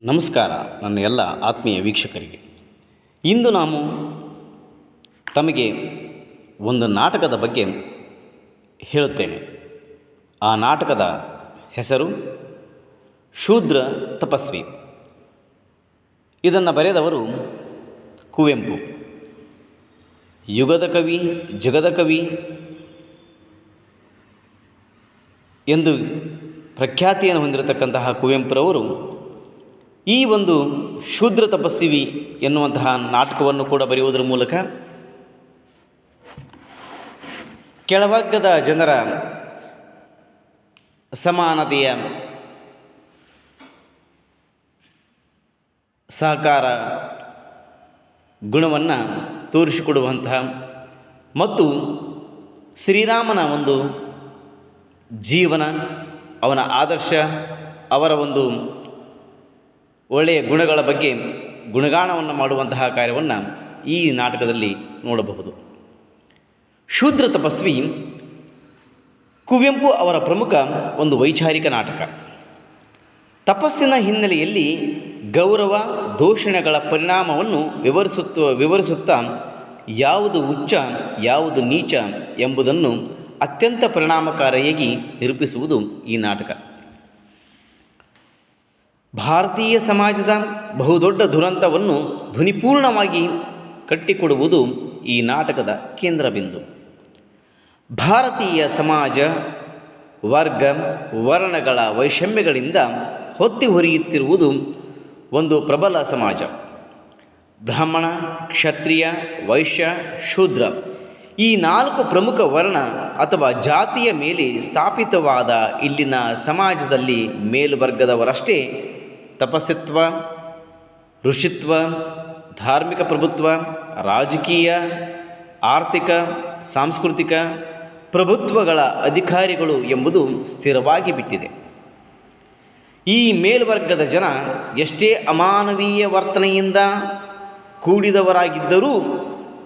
ನಮಸ್ಕಾರ ನನ್ನ ಎಲ್ಲ ಆತ್ಮೀಯ ವೀಕ್ಷಕರಿಗೆ. ಇಂದು ನಾನು ತಮಗೆ ಒಂದು ನಾಟಕದ ಬಗ್ಗೆ ಹೇಳುತ್ತೇನೆ. ಆ ನಾಟಕದ ಹೆಸರು ಶೂದ್ರ ತಪಸ್ವಿ. ಇದನ್ನು ಬರೆದವರು ಕುವೆಂಪು. ಯುಗದ ಕವಿ, ಜಗದ ಕವಿ ಎಂದು ಪ್ರಖ್ಯಾತಿಯನ್ನು ಹೊಂದಿರತಕ್ಕಂತಹ ಕುವೆಂಪುರವರು ಈ ಒಂದು ಶೂದ್ರ ತಪಸ್ವಿ ಎನ್ನುವಂತಹ ನಾಟಕವನ್ನು ಕೂಡ ಬರೆಯುವುದರ ಮೂಲಕ ಕೆಳವರ್ಗದ ಜನರ ಸಮಾನತೆಯ ಸಹಕಾರ ಗುಣವನ್ನು ತೋರಿಸಿಕೊಡುವಂತಹ ಮತ್ತು ಶ್ರೀರಾಮನ ಒಂದು ಜೀವನ, ಅವನ ಆದರ್ಶ, ಅವರ ಒಂದು ಒಳ್ಳೆಯ ಗುಣಗಳ ಬಗ್ಗೆ ಗುಣಗಾನವನ್ನು ಮಾಡುವಂತಹ ಕಾರ್ಯವನ್ನು ಈ ನಾಟಕದಲ್ಲಿ ನೋಡಬಹುದು. ಶೂದ್ರ ತಪಸ್ವಿ ಕುವೆಂಪು ಅವರ ಪ್ರಮುಖ ಒಂದು ವೈಚಾರಿಕ ನಾಟಕ. ತಪಸ್ಸಿನ ಹಿನ್ನೆಲೆಯಲ್ಲಿ ಗೌರವ ದೂಷಣೆಗಳ ಪರಿಣಾಮವನ್ನು ವಿವರಿಸುತ್ತಾ ಯಾವುದು ಉಚ್ಚ ಯಾವುದು ನೀಚ ಎಂಬುದನ್ನು ಅತ್ಯಂತ ಪರಿಣಾಮಕಾರಿಯಾಗಿ ನಿರೂಪಿಸುವುದು ಈ ನಾಟಕ. ಭಾರತೀಯ ಸಮಾಜದ ಬಹುದೊಡ್ಡ ದುರಂತವನ್ನು ಧ್ವನಿಪೂರ್ಣವಾಗಿ ಕಟ್ಟಿಕೊಡುವುದು ಈ ನಾಟಕದ ಕೇಂದ್ರ ಬಿಂದು. ಭಾರತೀಯ ಸಮಾಜ ವರ್ಗ ವರ್ಣಗಳ ವೈಷಮ್ಯಗಳಿಂದ ಹೊತ್ತಿ ಹೊರೆಯುತ್ತಿರುವುದು ಒಂದು ಪ್ರಬಲ ಸಮಾಜ. ಬ್ರಾಹ್ಮಣ, ಕ್ಷತ್ರಿಯ, ವೈಶ್ಯ, ಶೂದ್ರ ಈ 4 ಪ್ರಮುಖ ವರ್ಣ ಅಥವಾ ಜಾತಿಯ ಮೇಲೆ ಸ್ಥಾಪಿತವಾದ ಇಲ್ಲಿನ ಸಮಾಜದಲ್ಲಿ ಮೇಲ್ವರ್ಗದವರಷ್ಟೇ ತಪಸ್ಸಿತ್ವ, ಋಷಿತ್ವ, ಧಾರ್ಮಿಕ ಪ್ರಭುತ್ವ, ರಾಜಕೀಯ, ಆರ್ಥಿಕ, ಸಾಂಸ್ಕೃತಿಕ ಪ್ರಭುತ್ವಗಳ ಅಧಿಕಾರಿಗಳು ಎಂಬುದು ಸ್ಥಿರವಾಗಿ ಬಿಟ್ಟಿದೆ. ಈ ಮೇಲ್ವರ್ಗದ ಜನ ಎಷ್ಟೇ ಅಮಾನವೀಯ ವರ್ತನೆಯಿಂದ ಕೂಡಿದವರಾಗಿದ್ದರೂ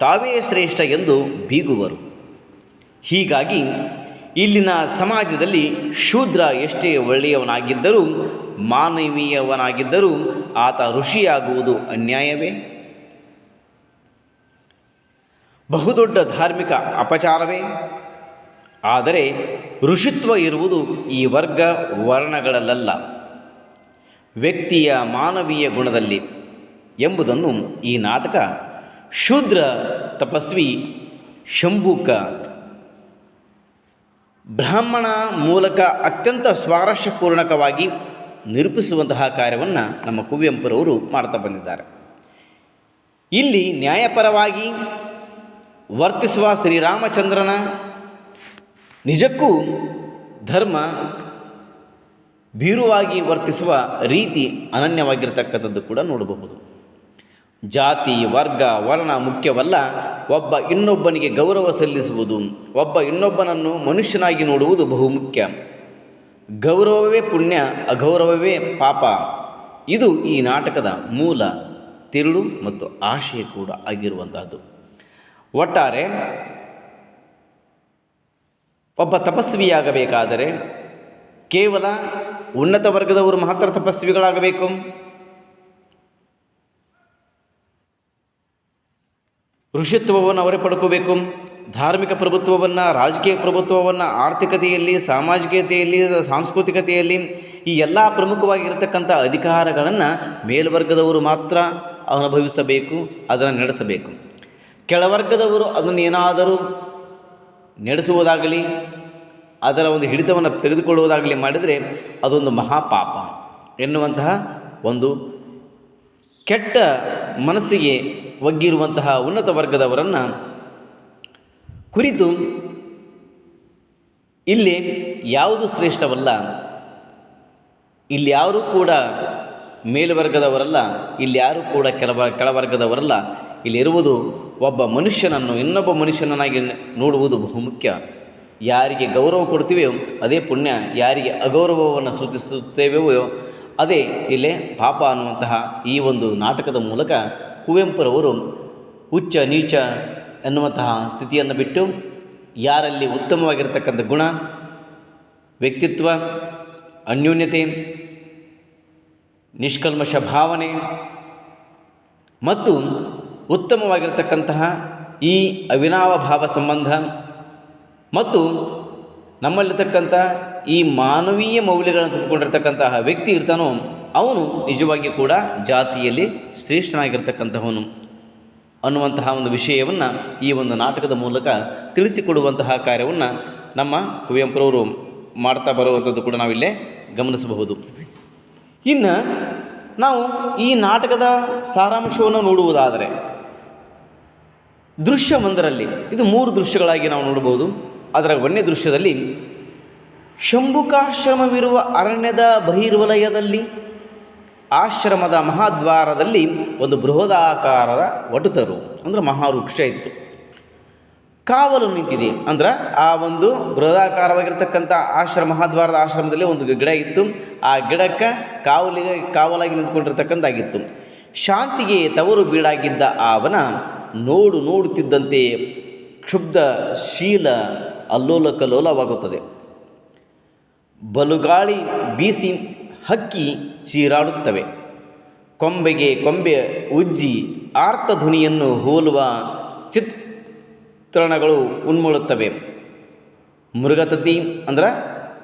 ತಾವೇ ಶ್ರೇಷ್ಠ ಎಂದು ಬೀಗುವರು. ಹೀಗಾಗಿ ಇಲ್ಲಿನ ಸಮಾಜದಲ್ಲಿ ಶೂದ್ರ ಎಷ್ಟೇ ಒಳ್ಳೆಯವನಾಗಿದ್ದರೂ, ಮಾನವೀಯವನಾಗಿದ್ದರೂ ಆತ ಋಷಿಯಾಗುವುದು ಅನ್ಯಾಯವೇ? ಬಹುದೊಡ್ಡ ಧಾರ್ಮಿಕ ಅಪಚಾರವೇ? ಆದರೆ ಋಷಿತ್ವ ಇರುವುದು ಈ ವರ್ಗ ವರ್ಣಗಳಲ್ಲ, ವ್ಯಕ್ತಿಯ ಮಾನವೀಯ ಗುಣದಲ್ಲಿ ಎಂಬುದನ್ನು ಈ ನಾಟಕ ಶೂದ್ರ ತಪಸ್ವಿ ಶಂಭೂಕ ಬ್ರಾಹ್ಮಣ ಮೂಲಕ ಅತ್ಯಂತ ಸ್ವಾರಸ್ಯಪೂರ್ಣಕವಾಗಿ ನಿರೂಪಿಸುವಂತಹ ಕಾರ್ಯವನ್ನು ನಮ್ಮ ಕುವೆಂಪುರವರು ಮಾಡ್ತಾ ಬಂದಿದ್ದಾರೆ. ಇಲ್ಲಿ ನ್ಯಾಯಪರವಾಗಿ ವರ್ತಿಸುವ ಶ್ರೀರಾಮಚಂದ್ರನ ನಿಜಕ್ಕೂ ಧರ್ಮ ಭೀರುವಾಗಿ ವರ್ತಿಸುವ ರೀತಿ ಅನನ್ಯವಾಗಿರ್ತಕ್ಕಂಥದ್ದು ಕೂಡ ನೋಡಬಹುದು. ಜಾತಿ, ವರ್ಗ, ವರ್ಣ ಮುಖ್ಯವಲ್ಲ, ಒಬ್ಬ ಇನ್ನೊಬ್ಬನಿಗೆ ಗೌರವ ಸಲ್ಲಿಸುವುದು, ಒಬ್ಬ ಇನ್ನೊಬ್ಬನನ್ನು ಮನುಷ್ಯನಾಗಿ ನೋಡುವುದು ಬಹುಮುಖ್ಯ. ಗೌರವವೇ ಪುಣ್ಯ, ಅಗೌರವವೇ ಪಾಪ. ಇದು ಈ ನಾಟಕದ ಮೂಲ ತಿರುಳು ಮತ್ತು ಆಶಯ ಕೂಡ ಆಗಿರುವಂತಹದ್ದು. ಒಟ್ಟಾರೆ ಒಬ್ಬ ತಪಸ್ವಿಯಾಗಬೇಕಾದರೆ ಕೇವಲ ಉನ್ನತ ವರ್ಗದವರು ಮಾತ್ರ ತಪಸ್ವಿಗಳಾಗಬೇಕು, ಋಷಿತ್ವವನ್ನು ಅವರೇ ಪಡ್ಕೋಬೇಕು, ಧಾರ್ಮಿಕ ಪ್ರಭುತ್ವವನ್ನು, ರಾಜಕೀಯ ಪ್ರಭುತ್ವವನ್ನು, ಆರ್ಥಿಕತೆಯಲ್ಲಿ, ಸಾಮಾಜಿಕತೆಯಲ್ಲಿ, ಸಾಂಸ್ಕೃತಿಕತೆಯಲ್ಲಿ ಈ ಎಲ್ಲ ಪ್ರಮುಖವಾಗಿರತಕ್ಕಂಥ ಅಧಿಕಾರಗಳನ್ನು ಮೇಲ್ವರ್ಗದವರು ಮಾತ್ರ ಅನುಭವಿಸಬೇಕು, ಅದನ್ನು ನಡೆಸಬೇಕು. ಕೆಳವರ್ಗದವರು ಅದನ್ನೇನಾದರೂ ನಡೆಸುವುದಾಗಲಿ, ಅದರ ಒಂದು ಹಿಡಿತವನ್ನು ತೆಗೆದುಕೊಳ್ಳುವುದಾಗಲಿ ಮಾಡಿದರೆ ಅದೊಂದು ಮಹಾಪಾಪ ಎನ್ನುವಂತಹ ಒಂದು ಕೆಟ್ಟ ಮನಸ್ಸಿಗೆ ಒಗ್ಗಿರುವಂತಹ ಉನ್ನತ ವರ್ಗದವರನ್ನು ಕುರಿತು ಇಲ್ಲಿ ಯಾವುದು ಶ್ರೇಷ್ಠವಲ್ಲ, ಇಲ್ಲಿ ಯಾರೂ ಕೂಡ ಮೇಲ್ವರ್ಗದವರಲ್ಲ, ಇಲ್ಲಿ ಯಾರೂ ಕೂಡ ಕೆಳವರ್ಗದವರಲ್ಲ. ಇಲ್ಲಿರುವುದು ಒಬ್ಬ ಮನುಷ್ಯನನ್ನು ಇನ್ನೊಬ್ಬ ಮನುಷ್ಯನನ್ನಾಗಿ ನೋಡುವುದು ಬಹುಮುಖ್ಯ. ಯಾರಿಗೆ ಗೌರವ ಕೊಡ್ತೀವೋ ಅದೇ ಪುಣ್ಯ, ಯಾರಿಗೆ ಅಗೌರವವನ್ನು ಸೂಚಿಸುತ್ತೇವೆಯೋ ಅದೇ ಇಲ್ಲೇ ಪಾಪ ಅನ್ನುವಂತಹ ಈ ಒಂದು ನಾಟಕದ ಮೂಲಕ ಕುವೆಂಪುರವರು ಉಚ್ಚ ನೀಚ ಎನ್ನುವಂತಹ ಸ್ಥಿತಿಯನ್ನು ಬಿಟ್ಟು ಯಾರಲ್ಲಿ ಉತ್ತಮವಾಗಿರತಕ್ಕಂಥ ಗುಣ, ವ್ಯಕ್ತಿತ್ವ, ಅನ್ಯೋನ್ಯತೆ, ನಿಷ್ಕಲ್ಮಶ ಭಾವನೆ ಮತ್ತು ಉತ್ತಮವಾಗಿರತಕ್ಕಂತಹ ಈ ಅವಿನಾವ ಭಾವ ಸಂಬಂಧ ಮತ್ತು ನಮ್ಮಲ್ಲಿರ್ತಕ್ಕಂಥ ಈ ಮಾನವೀಯ ಮೌಲ್ಯಗಳನ್ನು ತುಂಬಿಕೊಂಡಿರ್ತಕ್ಕಂತಹ ವ್ಯಕ್ತಿ ಇರ್ತಾನೋ ಅವನು ನಿಜವಾಗಿ ಕೂಡ ಜಾತಿಯಲ್ಲಿ ಶ್ರೇಷ್ಠನಾಗಿರ್ತಕ್ಕಂತಹವನು ಅನ್ನುವಂತಹ ಒಂದು ವಿಷಯವನ್ನು ಈ ಒಂದು ನಾಟಕದ ಮೂಲಕ ತಿಳಿಸಿಕೊಡುವಂತಹ ಕಾರ್ಯವನ್ನು ನಮ್ಮ ಕುವೆಂಪುರವರು ಮಾಡ್ತಾ ಬರುವಂಥದ್ದು ಕೂಡ ನಾವಿಲ್ಲೇ ಗಮನಿಸಬಹುದು. ಇನ್ನು ನಾವು ಈ ನಾಟಕದ ಸಾರಾಂಶವನ್ನು ನೋಡುವುದಾದರೆ ದೃಶ್ಯ ಒಂದರಲ್ಲಿ ಇದು 3 ದೃಶ್ಯಗಳಾಗಿ ನಾವು ನೋಡಬಹುದು. ಅದರ 1ನೇ ದೃಶ್ಯದಲ್ಲಿ ಶಂಭುಕಾಶ್ರಮವಿರುವ ಅರಣ್ಯದ ಬಹಿರ್ವಲಯದಲ್ಲಿ ಆಶ್ರಮದ ಮಹಾದ್ವಾರದಲ್ಲಿ ಒಂದು ಬೃಹದಾಕಾರದ ವಟುತರು ಅಂದರೆ ಮಹಾವೃಕ್ಷ ಇತ್ತು, ಕಾವಲು ನಿಂತಿದೆ. ಅಂದ್ರೆ ಆ ಒಂದು ಬೃಹದಾಕಾರವಾಗಿರ್ತಕ್ಕಂಥ ಮಹಾದ್ವಾರದ ಆಶ್ರಮದಲ್ಲಿ ಒಂದು ಗಿಡ ಇತ್ತು. ಆ ಗಿಡಕ್ಕೆ ಕಾವಲಾಗಿ ನಿಂತ್ಕೊಂಡಿರ್ತಕ್ಕಂಥಾಗಿತ್ತು. ಶಾಂತಿಗೆ ತವರು ಬೀಡಾಗಿದ್ದ ಅವನ ನೋಡುತ್ತಿದ್ದಂತೆ ಕ್ಷುಬ್ಧ ಶೀಲ ಅಲ್ಲೋಲ ಕಲ್ಲೋಲವಾಗುತ್ತದೆ. ಬಲುಗಾಳಿ ಬೀಸಿ ಹಕ್ಕಿ ಚೀರಾಡುತ್ತವೆ. ಕೊಂಬೆಗೆ ಕೊಂಬೆ ಉಜ್ಜಿ ಆರ್ತಧ್ವನಿಯನ್ನು ಹೋಲುವ ಚಿತ್ರಣಗಳು ಉನ್ಮೂಳುತ್ತವೆ. ಮೃಗತತಿ ಅಂದ್ರೆ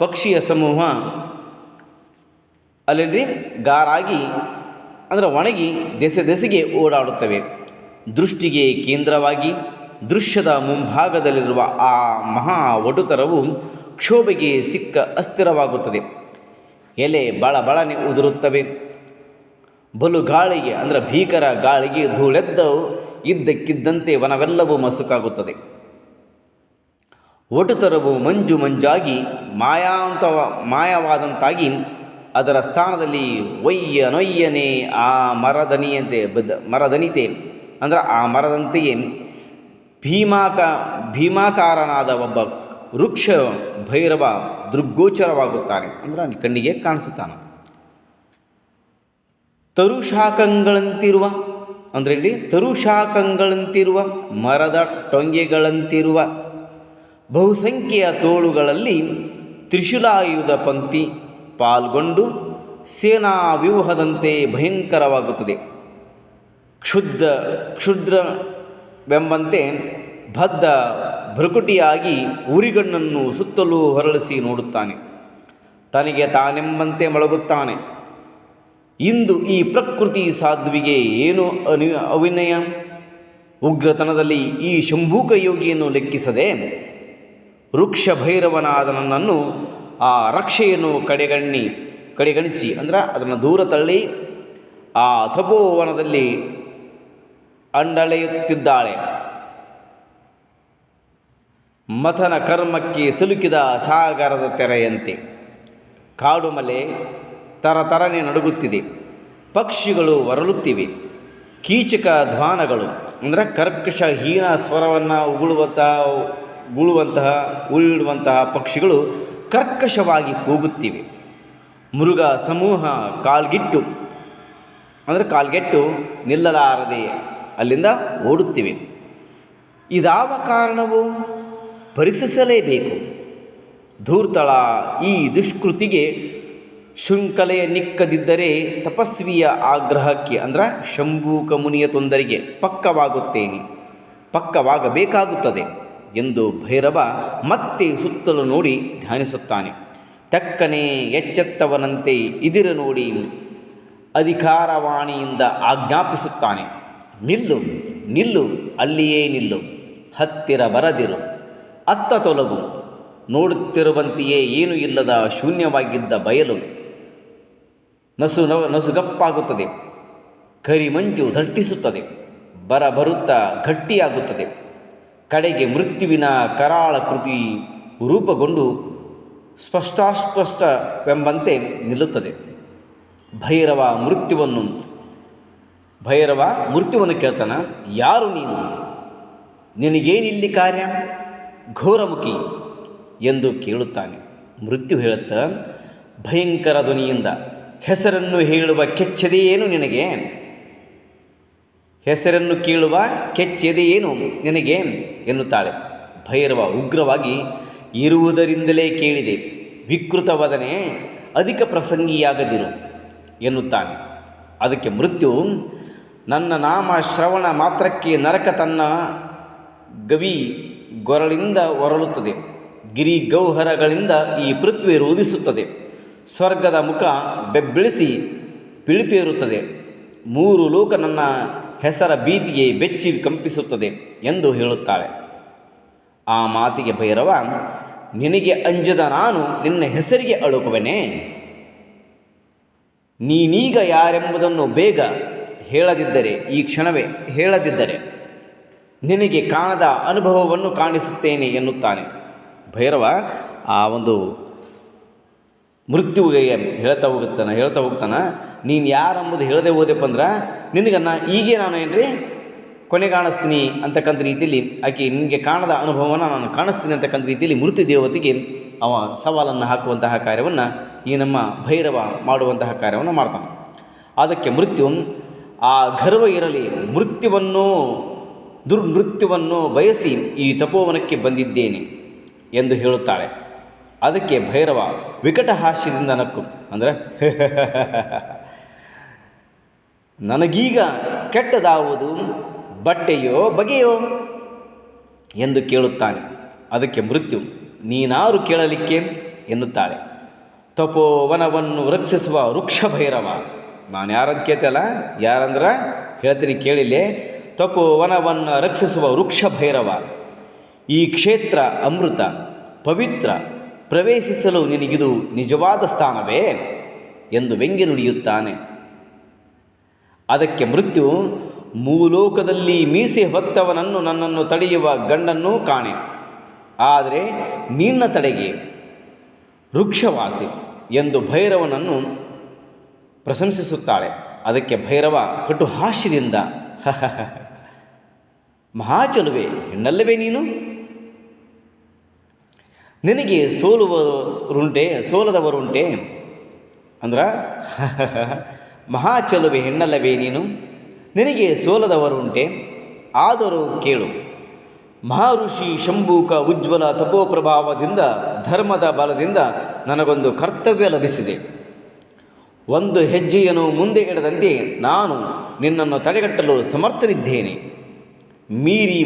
ಪಕ್ಷಿಯ ಸಮೂಹ ಅಲ್ಲೇನ್ರಿ ಗಾರಾಗಿ ಅಂದರೆ ಒಣಗಿ ದೆಸೆಗೆ ಓಡಾಡುತ್ತವೆ. ದೃಷ್ಟಿಗೆ ಕೇಂದ್ರವಾಗಿ ದೃಶ್ಯದ ಮುಂಭಾಗದಲ್ಲಿರುವ ಆ ಮಹಾ ಒಟುತರವು ಕ್ಷೋಭೆಗೆ ಸಿಕ್ಕ ಅಸ್ಥಿರವಾಗುತ್ತದೆ. ಎಲೆ ಬಳನೆ ಉದುರುತ್ತವೆ. ಬಲು ಗಾಳಿಗೆ ಅಂದರೆ ಭೀಕರ ಗಾಳಿಗೆ ಧೂಳೆದ್ದವು ಇದ್ದಕ್ಕಿದ್ದಂತೆ ವನವೆಲ್ಲವೂ ಮಸುಕಾಗುತ್ತದೆ. ಒಟುತರವು ಮಂಜಾಗಿ ಮಾಯವಾದಂತಾಗಿ ಅದರ ಸ್ಥಾನದಲ್ಲಿ ನೊಯ್ಯನೆ ಆ ಮರದನಿತೆ ಅಂದರೆ ಆ ಮರದಂತೆಯೇ ಭೀಮಾಕಾರನಾದ ಒಬ್ಬ ವೃಕ್ಷ ಭೈರವ ದೃಗ್ಗೋಚರವಾಗುತ್ತಾನೆ. ಅಂದರೆ ಕಣ್ಣಿಗೆ ಕಾಣಿಸುತ್ತಾನೆ. ತರುಶಾಖಂಗಳಂತಿರುವ ಅಂದರೆ ಇಲ್ಲಿ ತರುಶಾಖಂಗಳಂತಿರುವ ಮರದ ಟೊಂಗೆಗಳಂತಿರುವ ಬಹುಸಂಖ್ಯೆಯ ತೋಳುಗಳಲ್ಲಿ ತ್ರಿಶೂಲಾಯುಧ ಪಂಕ್ತಿ ಪಾಲ್ಗೊಂಡು ಸೇನಾ ವ್ಯೂಹದಂತೆ ಭಯಂಕರವಾಗುತ್ತದೆ. ಕ್ಷುದ್ರವೆಂಬಂತೆ ಬದ್ಧ ಭೃಕುಟಿಯಾಗಿ ಉರಿಗಣ್ಣನ್ನು ಸುತ್ತಲೂ ಹೊರಳಿಸಿ ನೋಡುತ್ತಾನೆ. ತನಗೆ ತಾನೆಂಬಂತೆ ಮೊಳಗುತ್ತಾನೆ. ಇಂದು ಈ ಪ್ರಕೃತಿ ಸಾಧ್ವಿಗೆ ಏನು ಅವಿನಯ! ಉಗ್ರತನದಲ್ಲಿ ಈ ಶಂಭೂಕ ಯೋಗಿಯನ್ನು ಲೆಕ್ಕಿಸದೆ ವೃಕ್ಷ ಭೈರವನಾದ ನನ್ನನ್ನು ಆ ರಕ್ಷೆಯನ್ನು ಕಡೆಗಣಿಸಿ ಅಂದರೆ ಅದನ್ನು ದೂರ ತಳ್ಳಿ ಆ ತಪೋವನದಲ್ಲಿ ಅಂಡಳೆಯುತ್ತಿದ್ದಾಳೆ. ಮಥನ ಕರ್ಮಕ್ಕೆ ಸಿಲುಕಿದ ಸಾಗರದ ತೆರೆಯಂತೆ ಕಾಡುಮಲೆ ತರತರನೆ ನಡುಗುತ್ತಿದೆ. ಪಕ್ಷಿಗಳು ಹೊರಳುತ್ತಿವೆ. ಕೀಚಕ ಧ್ವಾನಗಳು ಅಂದರೆ ಕರ್ಕಶಹೀನ ಸ್ವರವನ್ನು ಉಳಿಡುವಂತಹ ಪಕ್ಷಿಗಳು ಕರ್ಕಶವಾಗಿ ಕೂಗುತ್ತಿವೆ. ಮೃಗ ಸಮೂಹ ಕಾಲ್ಗೆಟ್ಟು ನಿಲ್ಲಲಾರದೆ ಅಲ್ಲಿಂದ ಓಡುತ್ತಿವೆ. ಇದಾವ ಕಾರಣವೋ ಪರೀಕ್ಷಿಸಲೇಬೇಕು. ಧೂರ್ತಳ ಈ ದುಷ್ಕೃತಿಗೆ ಶೃಂಖಲೆಯ ನಿಕ್ಕದಿದ್ದರೆ ತಪಸ್ವಿಯ ಆಗ್ರಹಕ್ಕೆ ಅಂದರೆ ಶಂಭೂಕ ಮುನಿಯ ತೊಂದರೆಗೆ ಪಕ್ಕವಾಗಬೇಕಾಗುತ್ತದೆ ಎಂದು ಭೈರವ ಮತ್ತೆ ಸುತ್ತಲೂ ನೋಡಿ ಧ್ಯಾನಿಸುತ್ತಾನೆ. ತಕ್ಕನೆ ಎಚ್ಚೆತ್ತವನಂತೆ ಇದಿರ ನೋಡಿ ಅಧಿಕಾರವಾಣಿಯಿಂದ ಆಜ್ಞಾಪಿಸುತ್ತಾನೆ. ನಿಲ್ಲು, ಅಲ್ಲಿಯೇ ನಿಲ್ಲು, ಹತ್ತಿರ ಬರದಿರು, ಅತ್ತ ತೊಲಗು. ನೋಡುತ್ತಿರುವಂತೆಯೇ ಏನೂ ಇಲ್ಲದ ಶೂನ್ಯವಾಗಿದ್ದ ಬಯಲು ನಸುಗಪ್ಪಾಗುತ್ತದೆ. ಕರಿಮಂಜು ದಟ್ಟಿಸುತ್ತದೆ. ಬರುತ್ತಾ ಗಟ್ಟಿಯಾಗುತ್ತದೆ. ಕಡೆಗೆ ಮೃತ್ಯುವಿನ ಕರಾಳ ಕೃತಿ ರೂಪುಗೊಂಡು ಸ್ಪಷ್ಟವೆಂಬಂತೆ ನಿಲ್ಲುತ್ತದೆ. ಭೈರವ ಮೃತ್ಯುವನ್ನು ಕೇಳ್ತಾನ. ಯಾರು ನೀನು? ನಿನಗೇನಿಲ್ಲಿ ಕಾರ್ಯ? ಘೋರಮುಖಿ ಎಂದು ಕೇಳುತ್ತಾನೆ. ಮೃತ್ಯು ಹೇಳುತ್ತಾ ಭಯಂಕರ ಧ್ವನಿಯಿಂದ, ಹೆಸರನ್ನು ಹೇಳುವ ಕೆಚ್ಚೆದೆಯೇನು ನಿನಗೆ? ಹೆಸರನ್ನು ಕೇಳುವ ಕೆಚ್ಚೆದೆಯೇನು ನಿನಗೆ ಎನ್ನುತ್ತಾಳೆ. ಭೈರವ ಉಗ್ರವಾಗಿ, ಇರುವುದರಿಂದಲೇ ಕೇಳಿದೆ, ವಿಕೃತವದನೆ, ಅಧಿಕ ಪ್ರಸಂಗಿಯಾಗದಿರು ಎನ್ನುತ್ತಾನೆ. ಅದಕ್ಕೆ ಮೃತ್ಯು, ನನ್ನ ನಾಮ ಶ್ರವಣ ಮಾತ್ರಕ್ಕೆ ನರಕ ತನ್ನ ಗವಿ ಗೊರಳಿಂದ ಹೊರಳುತ್ತದೆ, ಗಿರಿ ಗೌಹರಗಳಿಂದ ಈ ಪೃಥ್ವಿ ರೋಧಿಸುತ್ತದೆ, ಸ್ವರ್ಗದ ಮುಖ ಬೆಬ್ಬಿಳಿಸಿ ಪಿಳಿಪೇರುತ್ತದೆ, 3 ಲೋಕ ನನ್ನ ಹೆಸರ ಭೀತಿಗೆ ಬೆಚ್ಚಿ ಕಂಪಿಸುತ್ತದೆ ಎಂದು ಹೇಳುತ್ತಾಳೆ. ಆ ಮಾತಿಗೆ ಭೈರವ, ನಿನಗೆ ಅಂಜದ ನಾನು ನಿನ್ನ ಹೆಸರಿಗೆ ಅಳುಕುವೆನೇ? ನೀನೀಗ ಯಾರೆಂಬುದನ್ನು ಬೇಗ ಹೇಳದಿದ್ದರೆ, ಈ ಕ್ಷಣವೇ ಹೇಳದಿದ್ದರೆ ನಿನಗೆ ಕಾಣದ ಅನುಭವವನ್ನು ಕಾಣಿಸುತ್ತೇನೆ ಎನ್ನುತ್ತಾನೆ. ಭೈರವ ಆ ಒಂದು ಮೃತ್ಯುವಿಗೆ ಹೇಳ್ತಾ ಹೋಗ್ತಾನೆ, ನೀನು ಯಾರೆಂಬುದು ಹೇಳದೆ ಹೋದೆಪ್ಪ ಅಂದ್ರೆ ನಿನಗನ್ನ ಈಗೇ ನಾನು ಏನ್ರಿ ಕೊನೆ ಕಾಣಿಸ್ತೀನಿ ಅಂತಕ್ಕಂಥ ರೀತಿಯಲ್ಲಿ ಆಕೆ ನಿನಗೆ ಕಾಣದ ಅನುಭವವನ್ನು ನಾನು ಕಾಣಿಸ್ತೀನಿ ಅಂತಕ್ಕಂಥ ರೀತಿಯಲ್ಲಿ ಮೃತ್ಯು ದೇವತೆಗೆ ಅವ ಸವಾಲನ್ನು ಹಾಕುವಂತಹ ಕಾರ್ಯವನ್ನು ಈ ನಮ್ಮ ಭೈರವ ಮಾಡುವಂತಹ ಕಾರ್ಯವನ್ನು ಮಾಡ್ತಾನೆ. ಅದಕ್ಕೆ ಮೃತ್ಯು, ಆ ಗರ್ವ ಇರಲಿ, ದುರ್ಮೃತ್ಯುವನ್ನು ಬಯಸಿ ಈ ತಪೋವನಕ್ಕೆ ಬಂದಿದ್ದೇನೆ ಎಂದು ಹೇಳುತ್ತಾಳೆ. ಅದಕ್ಕೆ ಭೈರವ ವಿಕಟ ಹಾಸ್ಯದಿಂದ ನಕ್ಕು, ಅಂದರೆ ನನಗೀಗ ಕೆಟ್ಟದಾವುದು ಬಟ್ಟೆಯೋ ಬಗೆಯೋ ಎಂದು ಕೇಳುತ್ತಾನೆ. ಅದಕ್ಕೆ ಮೃತ್ಯು, ನೀನಾರು ಕೇಳಲಿಕ್ಕೆ ಎನ್ನುತ್ತಾಳೆ. ತಪೋವನವನ್ನು ರಕ್ಷಿಸುವ ವೃಕ್ಷ ಭೈರವ. ನಾನು ಯಾರಂತ ಕೇಳ್ತಲ್ಲ, ಯಾರಂದ್ರೆ ಹೇಳ್ತೀನಿ ಕೇಳಿಲ್ಲೇ, ತಪೋವನವನ್ನು ರಕ್ಷಿಸುವ ವೃಕ್ಷ ಭೈರವ. ಈ ಕ್ಷೇತ್ರ ಅಮೃತ ಪವಿತ್ರ, ಪ್ರವೇಶಿಸಲು ನಿನಗಿದು ನಿಜವಾದ ಸ್ಥಾನವೇ ಎಂದು ವ್ಯಂಗ್ಯ ನುಡಿಯುತ್ತಾನೆ. ಅದಕ್ಕೆ ಮೃತ್ಯು, ಮೂಲೋಕದಲ್ಲಿ ಮೀಸೆ ಹೊತ್ತವನನ್ನು ನನ್ನನ್ನು ತಡೆಯುವ ಗಂಡನ್ನೂ ಕಾಣೆ, ಆದರೆ ನಿನ್ನ ತಡೆಗೆ ವೃಕ್ಷವಾಸಿ ಎಂದು ಭೈರವನನ್ನು ಪ್ರಶಂಸಿಸುತ್ತಾಳೆ. ಅದಕ್ಕೆ ಭೈರವ ಕಟು ಹಾಸ್ಯದಿಂದ, ಮಹಾಚಲುವೆ, ಹೆಣ್ಣಲ್ಲವೇ ನೀನು? ನಿನಗೆ ಸೋಲದವರುಂಟೆ ಅಂದ್ರೆ ಮಹಾಚಲುವೆ, ಹೆಣ್ಣಲ್ಲವೇ ನೀನು? ನಿನಗೆ ಸೋಲದವರುಂಟೆ? ಆದರೂ ಕೇಳು, ಮಹರ್ಷಿ ಶಂಭೂಕ ಉಜ್ವಲ ತಪೋಪ್ರಭಾವದಿಂದ ಧರ್ಮದ ಬಲದಿಂದ ನನಗೊಂದು ಕರ್ತವ್ಯ ಲಭಿಸಿದೆ. ಒಂದು ಹೆಜ್ಜೆಯನ್ನು ಮುಂದೆ ಇಡದಂತೆ ನಾನು ನಿನ್ನನ್ನು ತಡೆಗಟ್ಟಲು ಸಮರ್ಥನಿದ್ದೇನೆ. ಮೀರಿ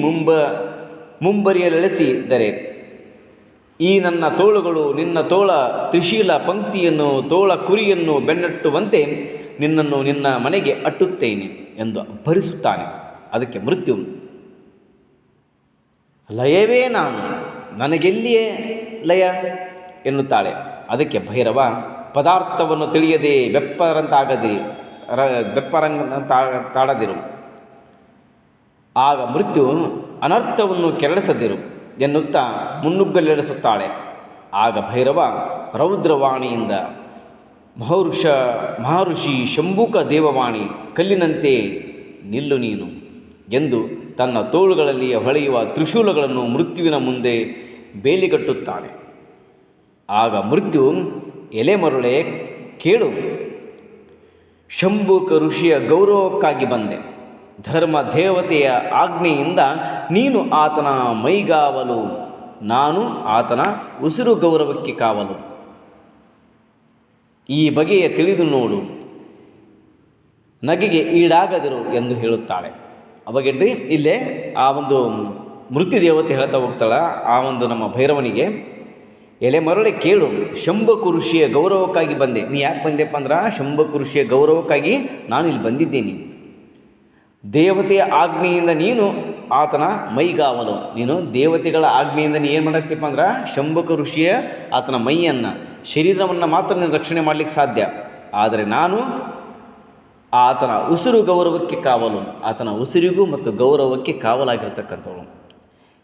ಮುಂಬರಿಯಲೆಳೆಸಿದರೆ ಈ ನನ್ನ ತೋಳುಗಳು ನಿನ್ನ ತೋಳ ತ್ರಿಶೀಲ ಪಂಕ್ತಿಯನ್ನು ತೋಳ ಕುರಿಯನ್ನು ಬೆನ್ನಟ್ಟುವಂತೆ ನಿನ್ನನ್ನು ನಿನ್ನ ಮನೆಗೆ ಅಟ್ಟುತ್ತೇನೆ ಎಂದು ಅಬ್ಬರಿಸುತ್ತಾನೆ. ಅದಕ್ಕೆ ಮೃತ್ಯು, ಲಯವೇ ನಾನು, ನನಗೆಲ್ಲಿಯೇ ಲಯ ಎನ್ನುತ್ತಾಳೆ. ಅದಕ್ಕೆ ಭೈರವ, ಪದಾರ್ಥವನ್ನು ತಿಳಿಯದೆ ತಾಡದಿರು. ಆಗ ಮೃತ್ಯು, ಅನರ್ಥವನ್ನು ಕೆರಳಿಸದಿರು ಎನ್ನುತ್ತಾ ಮುನ್ನುಗ್ಗಲೆಡಿಸುತ್ತಾಳೆ. ಆಗ ಭೈರವ ರೌದ್ರವಾಣಿಯಿಂದ, ಮಹರ್ಷಿ ಶಂಭೂಕ ದೇವವಾಣಿ, ಕಲ್ಲಿನಂತೆ ನಿಲ್ಲು ನೀನು ಎಂದು ತನ್ನ ತೋಳುಗಳಲ್ಲಿ ಹೊಳೆಯುವ ತ್ರಿಶೂಲಗಳನ್ನು ಮೃತ್ಯುವಿನ ಮುಂದೆ ಬೇಲಿಗಟ್ಟುತ್ತಾನೆ. ಆಗ ಮೃತ್ಯು, ಎಲೆ ಮರುಳೆ ಕೇಳು, ಶಂಭೂಕ ಋಷಿಯ ಗೌರವಕ್ಕಾಗಿ ಬಂದೆ. ಧರ್ಮ ದೇವತೆಯ ಆಜ್ಞೆಯಿಂದ ನೀನು ಆತನ ಮೈಗಾವಲು, ನಾನು ಆತನ ಉಸಿರು ಗೌರವಕ್ಕೆ ಕಾವಲು. ಈ ಬಗೆಯ ತಿಳಿದು ನೋಡು, ನಗೆಗೆ ಈಡಾಗದಿರು ಎಂದು ಹೇಳುತ್ತಾಳೆ. ಅವಾಗೇನ್ರಿ ಇಲ್ಲೇ ಆ ಒಂದು ಮೃತ್ಯು ದೇವತೆ ಹೇಳ್ತಾ ಹೋಗ್ತಾಳೆ ಆ ಒಂದು ನಮ್ಮ ಭೈರವನಿಗೆ, ಎಲೆ ಮರಳೆ ಕೇಳು, ಶಂಭಕ ಋಷಿಯ ಗೌರವಕ್ಕಾಗಿ ಬಂದೆ. ನೀ ಯಾಕೆ ಬಂದೆಪ್ಪ ಅಂದ್ರೆ, ಶಂಭಕ ಋಷಿಯ ಗೌರವಕ್ಕಾಗಿ ನಾನು ಇಲ್ಲಿ ಬಂದಿದ್ದೀನಿ. ದೇವತೆಯ ಆಜ್ಞೆಯಿಂದ ನೀನು ಆತನ ಮೈಗಾವಲು, ನೀನು ದೇವತೆಗಳ ಆಜ್ಞೆಯಿಂದ ನೀ ಏನು ಮಾಡತ್ತಪ್ಪ ಅಂದ್ರೆ, ಶಂಭಕ ಋಷಿಯ ಆತನ ಮೈಯನ್ನು, ಶರೀರವನ್ನು ಮಾತ್ರ ನೀನು ರಕ್ಷಣೆ ಮಾಡಲಿಕ್ಕೆ ಸಾಧ್ಯ. ಆದರೆ ನಾನು ಆತನ ಉಸಿರು ಗೌರವಕ್ಕೆ ಕಾವಲು, ಆತನ ಉಸಿರಿಗೂ ಮತ್ತು ಗೌರವಕ್ಕೆ ಕಾವಲಾಗಿರ್ತಕ್ಕಂಥವಳು.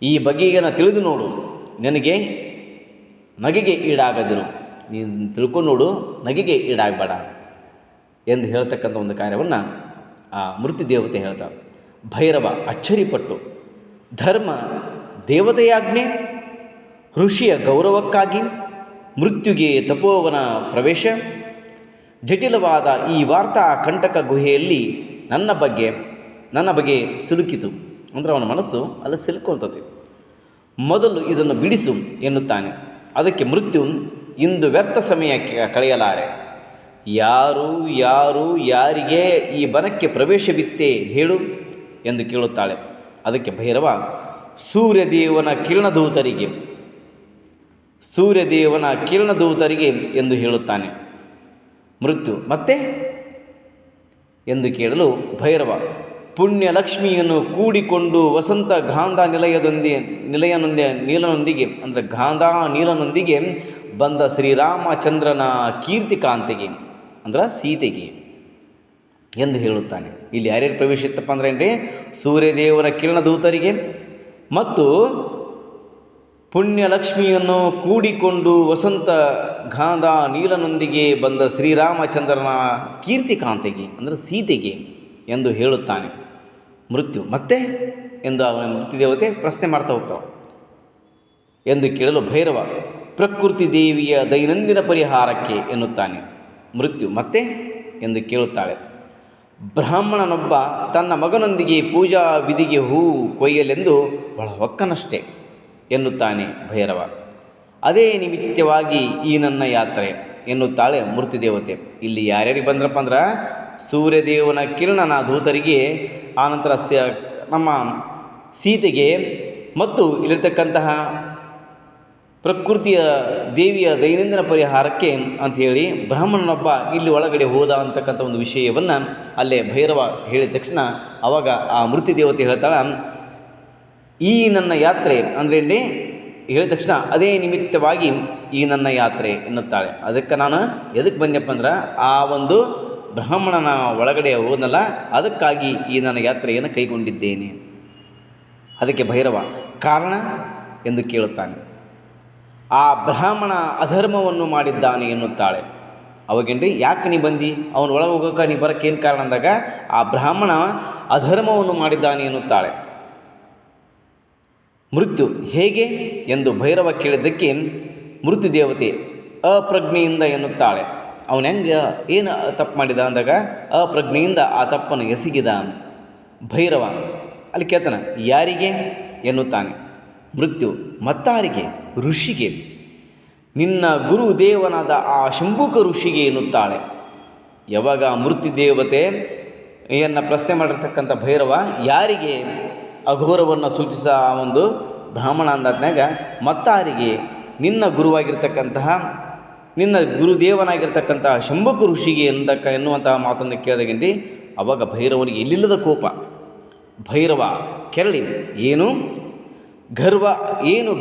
ಈ ಬಗೆಯನ್ನು ತಿಳಿದು ನೋಡು, ನನಗೆ ನಗೆಗೆ ಈಡಾಗದಿರು, ನೀನು ತಿಳ್ಕೊಂಡು ನೋಡು, ನಗೆಗೆ ಈಡಾಗಬೇಡ ಎಂದು ಹೇಳ್ತಕ್ಕಂಥ ಒಂದು ಕಾರ್ಯವನ್ನು ಆ ಮೃತ್ಯು ದೇವತೆ ಹೇಳ್ತಾಳೆ. ಭೈರವ ಅಚ್ಚರಿಪಟ್ಟು, ಧರ್ಮ ದೇವತೆಯಾಜ್ಞೆ, ಋಷಿಯ ಗೌರವಕ್ಕಾಗಿ ಮೃತ್ಯುಗೆ ತಪೋವನ ಪ್ರವೇಶ, ಜಟಿಲವಾದ ಈ ವಾರ್ತಾ ಕಂಟಕ ಗುಹೆಯಲ್ಲಿ ನನ್ನ ಬಗ್ಗೆ ಸಿಲುಕಿತು. ಅಂದರೆ ಅವನ ಮನಸ್ಸು ಅಲ್ಲಿ ಸಿಲುಕೊಂತದೆ. ಮೊದಲು ಇದನ್ನು ಬಿಡಿಸು ಎನ್ನುತ್ತಾನೆ. ಅದಕ್ಕೆ ಮೃತ್ಯು, ಇಂದು ವ್ಯರ್ಥ ಸಮಯ ಕಳೆಯಲಾರೆ, ಯಾರು ಯಾರು ಯಾರಿಗೆ ಈ ಬನಕ್ಕೆ ಪ್ರವೇಶವಿತ್ತೆ ಹೇಳು ಎಂದು ಕೇಳುತ್ತಾಳೆ. ಅದಕ್ಕೆ ಭೈರವ ಸೂರ್ಯದೇವನ ಕಿರಣದೂತರಿಗೆ ಎಂದು ಹೇಳುತ್ತಾನೆ. ಮೃತ್ಯು ಮತ್ತೆ ಎಂದು ಕೇಳಲು ಭೈರವ ಪುಣ್ಯಲಕ್ಷ್ಮಿಯನ್ನು ಕೂಡಿಕೊಂಡು ವಸಂತ ಗಾಂಧ ನೀಲನೊಂದಿಗೆ ಅಂದರೆ ಗಾಂಧ ನೀಲನೊಂದಿಗೆ ಬಂದ ಶ್ರೀರಾಮಚಂದ್ರನ ಕೀರ್ತಿಕಾಂತೆಗೆ ಅಂದ್ರೆ ಸೀತೆಗೆ ಎಂದು ಹೇಳುತ್ತಾನೆ. ಇಲ್ಲಿ ಯಾರ್ಯಾರು ಪ್ರವೇಶ ಇತ್ತಪ್ಪ ಅಂದರೆ ಸೂರ್ಯದೇವನ ಕಿರಣದೂತರಿಗೆ ಮತ್ತು ಪುಣ್ಯಲಕ್ಷ್ಮಿಯನ್ನು ಕೂಡಿಕೊಂಡು ವಸಂತ ಗಾಂಧ ನೀಲನೊಂದಿಗೆ ಬಂದ ಶ್ರೀರಾಮಚಂದ್ರನ ಕೀರ್ತಿಕಾಂತೆಗೆ ಅಂದರೆ ಸೀತೆಗೆ ಎಂದು ಹೇಳುತ್ತಾನೆ. ಮೃತ್ಯು ಮತ್ತೆ ಎಂದು ಅವನ ಮೃತ್ಯುದೇವತೆ ಪ್ರಶ್ನೆ ಮಾಡ್ತಾ ಹೋಗ್ತಾವೆ. ಎಂದು ಕೇಳಲು ಭೈರವ ಪ್ರಕೃತಿ ದೇವಿಯ ದೈನಂದಿನ ಪರಿಹಾರಕ್ಕೆ ಎನ್ನುತ್ತಾನೆ. ಮೃತ್ಯು ಮತ್ತೆ ಎಂದು ಕೇಳುತ್ತಾಳೆ. ಬ್ರಾಹ್ಮಣನೊಬ್ಬ ತನ್ನ ಮಗನೊಂದಿಗೆ ಪೂಜಾ ವಿಧಿಗೆ ಹೂ ಕೊಯ್ಯಲೆಂದು ಒಳ ಹೊಕ್ಕನಷ್ಟೇ ಎನ್ನುತ್ತಾನೆ ಭೈರವ. ಅದೇ ನಿಮಿತ್ತವಾಗಿ ಈ ನನ್ನ ಯಾತ್ರೆ ಎನ್ನುತ್ತಾಳೆ ಮೃತ್ಯುದೇವತೆ. ಇಲ್ಲಿ ಯಾರ್ಯಾರಿಗೆ ಬಂದ್ರಪ್ಪ ಅಂದ್ರೆ ಸೂರ್ಯದೇವನ ಕಿರಣನ ದೂತರಿಗೆ, ಆನಂತರ ನಮ್ಮ ಸೀತೆಗೆ ಮತ್ತು ಇಲ್ಲಿರ್ತಕ್ಕಂತಹ ಪ್ರಕೃತಿಯ ದೇವಿಯ ದೈನಂದಿನ ಪರಿಹಾರಕ್ಕೆ ಅಂಥೇಳಿ ಬ್ರಾಹ್ಮಣನೊಬ್ಬ ಇಲ್ಲಿ ಒಳಗಡೆ ಹೋದ ಅಂತಕ್ಕಂಥ ಒಂದು ವಿಷಯವನ್ನು ಅಲ್ಲೇ ಭೈರವ ಹೇಳಿದ ತಕ್ಷಣ ಆವಾಗ ಆ ಮೃತ್ಯುದೇವತೆ ಹೇಳ್ತಾಳೆ, ಈ ನನ್ನ ಯಾತ್ರೆ ಅಂದರೆ ಹೇಳಿದ ತಕ್ಷಣ ಅದೇ ನಿಮಿತ್ತವಾಗಿ ಈ ನನ್ನ ಯಾತ್ರೆ ಎನ್ನುತ್ತಾಳೆ. ಅದಕ್ಕೆ ನಾನು ಎದಕ್ಕೆ ಬಂದೆಪ್ಪ ಅಂದ್ರೆ ಆ ಒಂದು ಬ್ರಾಹ್ಮಣನ ಒಳಗಡೆ ಹೋದನಲ್ಲ, ಅದಕ್ಕಾಗಿ ಈ ನನ್ನ ಯಾತ್ರೆಯನ್ನು ಕೈಗೊಂಡಿದ್ದೇನೆ. ಅದಕ್ಕೆ ಭೈರವ ಕಾರಣ ಎಂದು ಕೇಳುತ್ತಾನೆ. ಆ ಬ್ರಾಹ್ಮಣ ಅಧರ್ಮವನ್ನು ಮಾಡಿದ್ದಾನೆ ಎನ್ನುತ್ತಾಳೆ. ಅವಾಗೇನ್ರಿ ಯಾಕೆ ನೀ ಬಂದು ಅವನ ಒಳಗೆ ಹೋಗೋಕೆ ನೀ ಬರೋಕ್ಕೆ ಏನು ಕಾರಣ ಅಂದಾಗ ಆ ಬ್ರಾಹ್ಮಣ ಅಧರ್ಮವನ್ನು ಮಾಡಿದ್ದಾನೆ ಎನ್ನುತ್ತಾಳೆ. ಮೃತ್ಯು ಹೇಗೆ ಎಂದು ಭೈರವ ಕೇಳಿದ್ದಕ್ಕೆ ಮೃತ್ಯುದೇವತೆ ಅಪ್ರಜ್ಞೆಯಿಂದ ಎನ್ನುತ್ತಾಳೆ. ಅವನು ಹೆಂಗೆ ಏನು ತಪ್ಪು ಮಾಡಿದ ಅಂದಾಗ ಅಪ್ರಜ್ಞೆಯಿಂದ ಆ ತಪ್ಪನ್ನು ಎಸಗಿದ. ಭೈರವ ಅಲ್ಲಿ ಕೇಳ್ತಾನೆ ಯಾರಿಗೆ ಎನ್ನುತ್ತಾನೆ. ಮೃತ್ಯು ಮತ್ತಾರಿಗೆ? ಋಷಿಗೆ, ನಿನ್ನ ಗುರುದೇವನಾದ ಆ ಶಂಭುಕ ಋಷಿಗೆ ಎನ್ನುತ್ತಾಳೆ. ಯಾವಾಗ ಮೃತ್ಯುದೇವತೆಯನ್ನು ಪ್ರಶ್ನೆ ಮಾಡಿರ್ತಕ್ಕಂಥ ಭೈರವ ಯಾರಿಗೆ ಅಘೋರವನ್ನು ಸೂಚಿಸ ಒಂದು ಬ್ರಾಹ್ಮಣ ಅಂದಾದ್ನಾಗ ಮತ್ತಾರಿಗೆ? ನಿನ್ನ ಗುರುವಾಗಿರ್ತಕ್ಕಂತಹ ನಿನ್ನ ಗುರುದೇವನಾಗಿರ್ತಕ್ಕಂತಹ ಶಂಭುಕ ಋಷಿಗೆ ಎನ್ನುವಂತಹ ಮಾತನ್ನು ಕೇಳಿದಾಗೇನ್ರಿ ಅವಾಗ ಭೈರವನಿಗೆ ಎಲ್ಲಿಲ್ಲದ ಕೋಪ. ಭೈರವ ಕೆರಳಿ ಏನು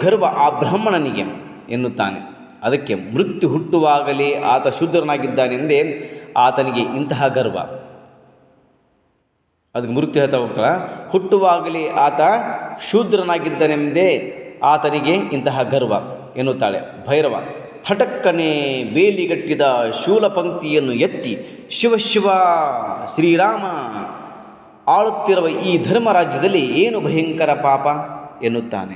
ಗರ್ವ ಆ ಬ್ರಾಹ್ಮಣನಿಗೆ ಎನ್ನುತ್ತಾನೆ. ಅದಕ್ಕೆ ಮೃತ್ಯು ಹುಟ್ಟುವಾಗಲೇ ಆತ ಶೂದ್ರನಾಗಿದ್ದಾನೆಂದೇ ಆತನಿಗೆ ಇಂತಹ ಗರ್ವ. ಅದಕ್ಕೆ ಮೃತ್ಯು ಹೇಳ್ತಾ ಹೋಗ್ತಾಳ, ಹುಟ್ಟುವಾಗಲೇ ಆತ ಶೂದ್ರನಾಗಿದ್ದನೆಂದೇ ಆತನಿಗೆ ಇಂತಹ ಗರ್ವ ಎನ್ನುತ್ತಾಳೆ. ಭೈರವ ಥಟಕ್ಕನೆ ಬೇಲಿಗಟ್ಟಿದ ಶೂಲ ಪಂಕ್ತಿಯನ್ನು ಎತ್ತಿ ಶಿವ ಶ್ರೀರಾಮ ಆಳುತ್ತಿರುವ ಈ ಧರ್ಮರಾಜ್ಯದಲ್ಲಿ ಏನು ಭಯಂಕರ ಪಾಪ ಎನ್ನುತ್ತಾನೆ.